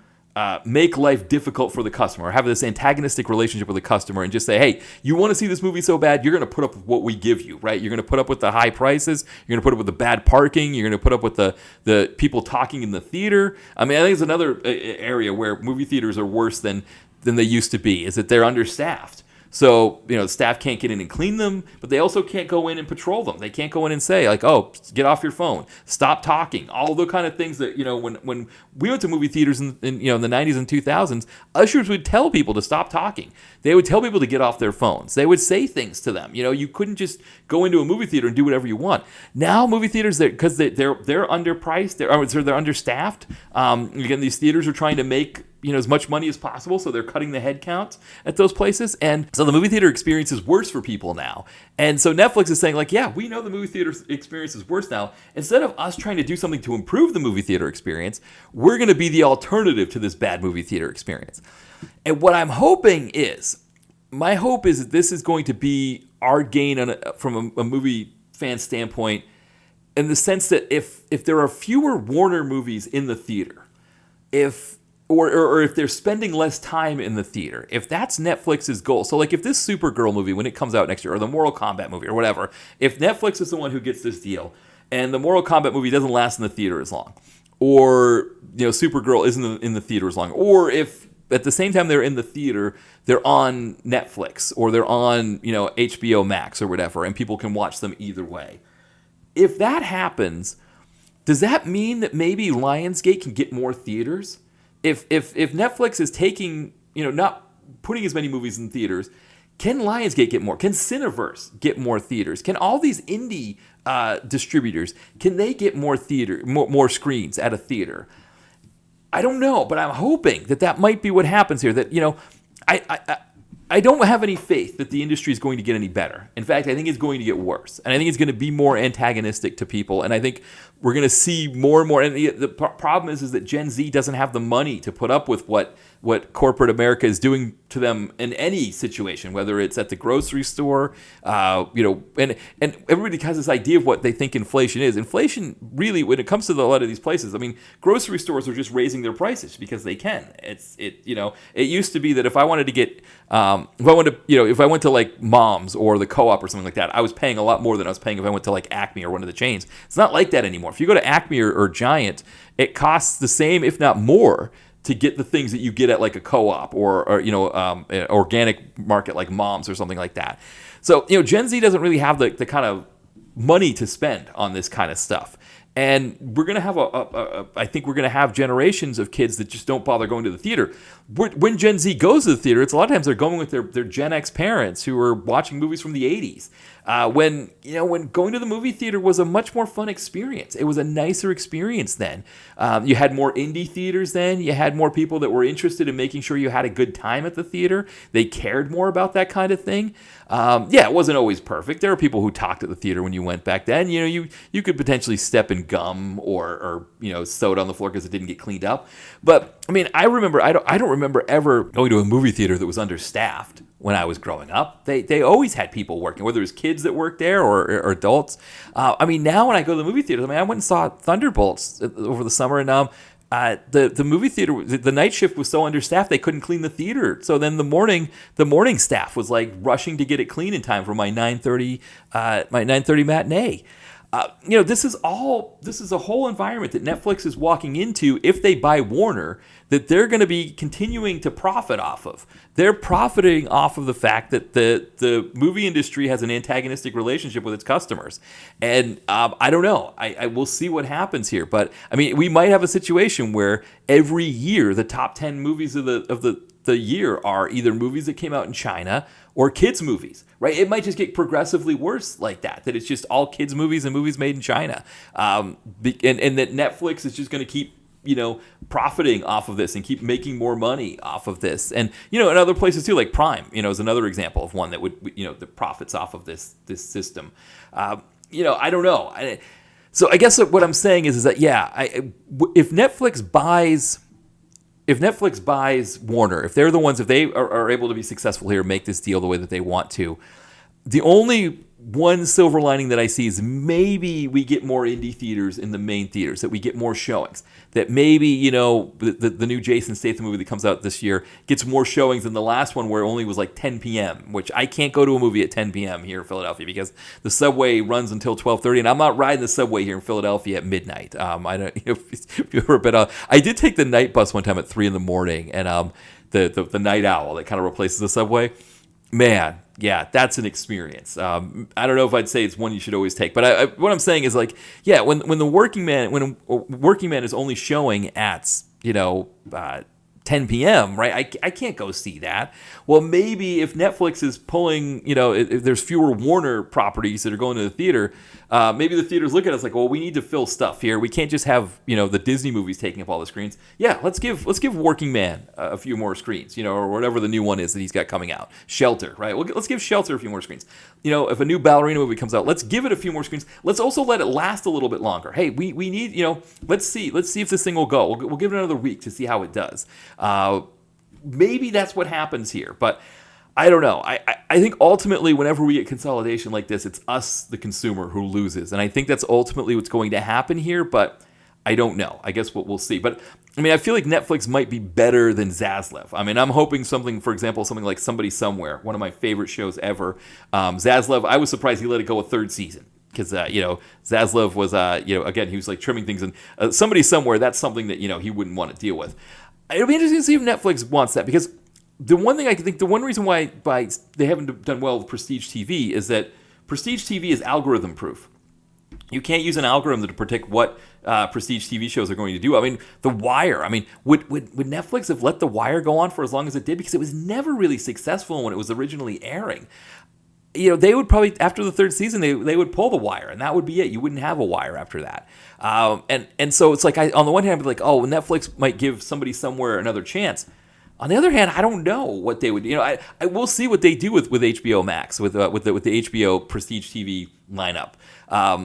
make life difficult for the customer, or have this antagonistic relationship with the customer, and just say, hey, you want to see this movie so bad, you're going to put up with what we give you, right? You're going to put up with the high prices, you're going to put up with the bad parking, you're going to put up with the people talking in the theater. I mean, I think it's another area where movie theaters are worse than they used to be, is that they're understaffed. So, staff can't get in and clean them, but they also can't go in and patrol them. They can't go in and say, like, oh, get off your phone, stop talking, all the kind of things that, when we went to movie theaters in the 90s and 2000s, ushers would tell people to stop talking. They would tell people to get off their phones. They would say things to them. You couldn't just go into a movie theater and do whatever you want. Now, movie theaters, because they're underpriced, they're understaffed. Again, these theaters are trying to make as much money as possible, so they're cutting the head count at those places, and so the movie theater experience is worse for people now. And so Netflix is saying, like, yeah, we know the movie theater experience is worse now. Instead of us trying to do something to improve the movie theater experience, we're going to be the alternative to this bad movie theater experience. And what I'm hoping is, my hope is that this is going to be our gain from a movie fan standpoint, in the sense that if there are fewer Warner movies in the theater, or if they're spending less time in the theater, if that's Netflix's goal. So like if this Supergirl movie, when it comes out next year, or the Mortal Kombat movie or whatever, if Netflix is the one who gets this deal and the Mortal Kombat movie doesn't last in the theater as long, or Supergirl isn't in the theater as long, or if at the same time they're in the theater, they're on Netflix or they're on HBO Max or whatever, and people can watch them either way. If that happens, does that mean that maybe Lionsgate can get more theaters? If Netflix is taking, not putting as many movies in theaters, can Lionsgate get more? Can Cineverse get more theaters? Can all these indie distributors, can they get more screens at a theater? I don't know, but I'm hoping that might be what happens here. That I don't have any faith that the industry is going to get any better. In fact, I think it's going to get worse. And I think it's going to be more antagonistic to people. And I think we're going to see more and more. And the problem is that Gen Z doesn't have the money to put up with what corporate America is doing to them in any situation, whether it's at the grocery store, and everybody has this idea of what they think inflation is. Inflation, really, when it comes to a lot of these places, I mean, grocery stores are just raising their prices because they can. It used to be that if I wanted to get, if I went to like Mom's or the Co-op or something like that, I was paying a lot more than I was paying if I went to like Acme or one of the chains. It's not like that anymore. If you go to Acme or Giant, it costs the same, if not more, to get the things that you get at like a co-op or an organic market like Mom's or something like that. So, Gen Z doesn't really have the kind of money to spend on this kind of stuff. And we're going to have I think we're going to have generations of kids that just don't bother going to the theater. When Gen Z goes to the theater, it's a lot of times they're going with their Gen X parents who are watching movies from the 80s. When going to the movie theater was a much more fun experience. It was a nicer experience then. You had more indie theaters then. You had more people that were interested in making sure you had a good time at the theater. They cared more about that kind of thing. It wasn't always perfect. There were people who talked at the theater when you went back then. You could potentially step in gum or soda on the floor because it didn't get cleaned up. But I mean, I don't remember ever going to a movie theater that was understaffed when I was growing up. They always had people working, whether it was kids that worked there or adults. Now when I go to the movie theaters, I went and saw Thunderbolts over the summer, and the movie theater, the night shift was so understaffed they couldn't clean the theater. So then the morning staff was like rushing to get it clean in time for my 9:30 matinee. This is a whole environment that Netflix is walking into if they buy Warner, that they're going to be continuing to profit off of. They're profiting off of the fact that the movie industry has an antagonistic relationship with its customers. And I don't know. I will see what happens here. But we might have a situation where every year the top 10 movies of the year are either movies that came out in China or kids movies, right? It might just get progressively worse like that it's just all kids movies and movies made in China. And that Netflix is just going to keep, profiting off of this and keep making more money off of this. And, in other places too, like Prime, is another example of one that would, that profits off of this system. I don't know. So I guess what I'm saying is that, if Netflix buys Warner, if they're the ones, if they are able to be successful here, make this deal the way that they want to, the only one silver lining that I see is maybe we get more indie theaters in the main theaters, that we get more showings, that maybe, the new Jason Statham movie that comes out this year gets more showings than the last one where it only was like 10 p.m., which I can't go to a movie at 10 p.m. here in Philadelphia because the subway runs until 12:30, and I'm not riding the subway here in Philadelphia at midnight. I don't, if you ever been, I did take the night bus one time at 3 a.m, and the night owl that kind of replaces the subway. Man, yeah, that's an experience. I don't know if I'd say it's one you should always take, but what I'm saying is when a working man is only showing at 10 p.m., right? I can't go see that. Well, maybe if Netflix is pulling, if there's fewer Warner properties that are going to the theater, maybe the theaters look at us like, well, we need to fill stuff here. We can't just have, the Disney movies taking up all the screens. Yeah, let's give Working Man a few more screens, or whatever the new one is that he's got coming out. Shelter, right? Let's give Shelter a few more screens. If a new Ballerina movie comes out, let's give it a few more screens. Let's also let it last a little bit longer. Hey, we need, let's see if this thing will go. We'll give it another week to see how it does. Maybe that's what happens here, but I don't know. I think ultimately whenever we get consolidation like this, it's us, the consumer, who loses. And I think that's ultimately what's going to happen here, but I don't know. I guess we'll see. But I feel like Netflix might be better than Zaslav. I'm hoping something like Somebody Somewhere, one of my favorite shows ever. Zaslav, I was surprised he let it go a third season. Because, Zaslav was, again, he was like trimming things. And Somebody Somewhere, that's something that, he wouldn't want to deal with. It'll be interesting to see if Netflix wants that, because the one thing I think, the one reason why they haven't done well with Prestige TV is that Prestige TV is algorithm proof. You can't use an algorithm to predict what Prestige TV shows are going to do. The Wire. Would Netflix have let The Wire go on for as long as it did? Because it was never really successful when it was originally airing. They would probably, after the third season, they would pull The Wire, and that would be it. You wouldn't have a Wire after that. And so it's like, on the one hand, I'd be like, oh, Netflix might give Somebody Somewhere another chance. On the other hand, I don't know what they would do. I will see what they do with HBO Max, with the HBO Prestige TV lineup.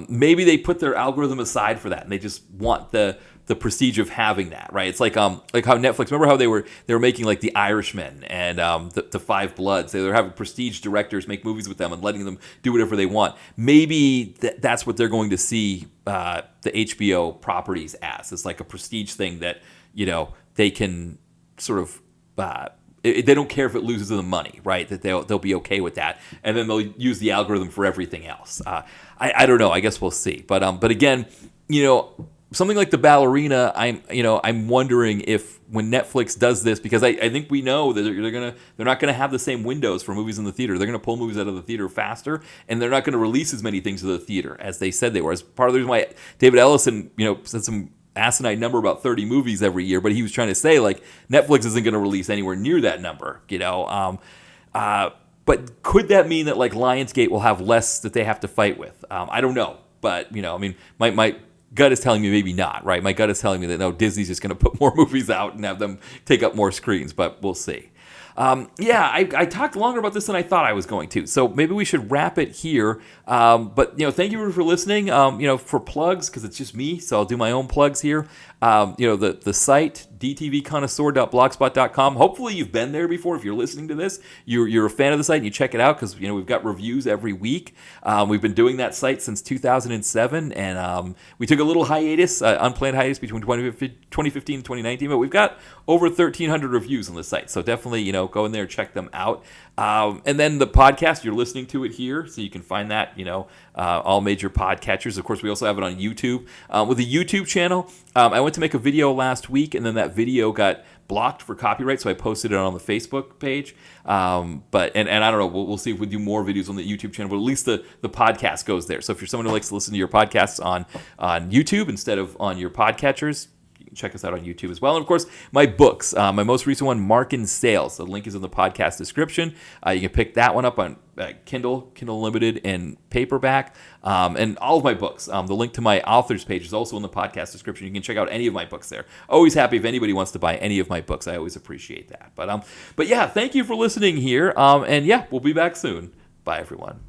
Maybe they put their algorithm aside for that, and they just want the prestige of having that, right? It's like how Netflix. Remember how they were making like The Irishman and the Five Bloods. They were having prestige directors make movies with them and letting them do whatever they want. Maybe that's what they're going to see the HBO properties as. It's like a prestige thing that they can sort of. They don't care if it loses them money, right? That they'll be okay with that, and then they'll use the algorithm for everything else. I don't know. I guess we'll see. But again, something like the Ballerina, I'm wondering if when Netflix does this, because I think we know that they're not gonna have the same windows for movies in the theater. They're gonna pull movies out of the theater faster, and they're not gonna release as many things to the theater as they said they were. As part of the reason why David Ellison, said some asinine number about 30 movies every year, but he was trying to say like Netflix isn't gonna release anywhere near that number. But could that mean that like Lionsgate will have less that they have to fight with? I don't know, but my gut is telling me maybe not, right? My gut is telling me that no, Disney's just going to put more movies out and have them take up more screens, but we'll see. I talked longer about this than I thought I was going to, so maybe we should wrap it here. But thank you for listening. For plugs, because it's just me, so I'll do my own plugs here. The site dtvconnoisseur.blogspot.com. Hopefully you've been there before. If you're listening to this, you're a fan of the site and you check it out, because we've got reviews every week. We've been doing that site since 2007, and we took a little hiatus, unplanned hiatus between 2015 and 2019, but we've got over 1,300 reviews on the site, so definitely go in there and check them out. And then the podcast, you're listening to it here, so you can find that all major podcatchers. Of course, we also have it on YouTube. With the YouTube channel, I went to make a video last week, and then that video got blocked for copyright, so I posted it on the Facebook page. But I don't know, we'll see if we do more videos on the YouTube channel, but at least the podcast goes there. So if you're someone who likes to listen to your podcasts on YouTube instead of on your podcatchers, check us out on YouTube as well. And of course, my books. My most recent one, Mark in Sales. The link is in the podcast description. You can pick that one up on Kindle Unlimited, and paperback. And all of my books. The link to my authors page is also in the podcast description. You can check out any of my books there. Always happy if anybody wants to buy any of my books. I always appreciate that. But yeah, thank you for listening here. And yeah, we'll be back soon. Bye, everyone.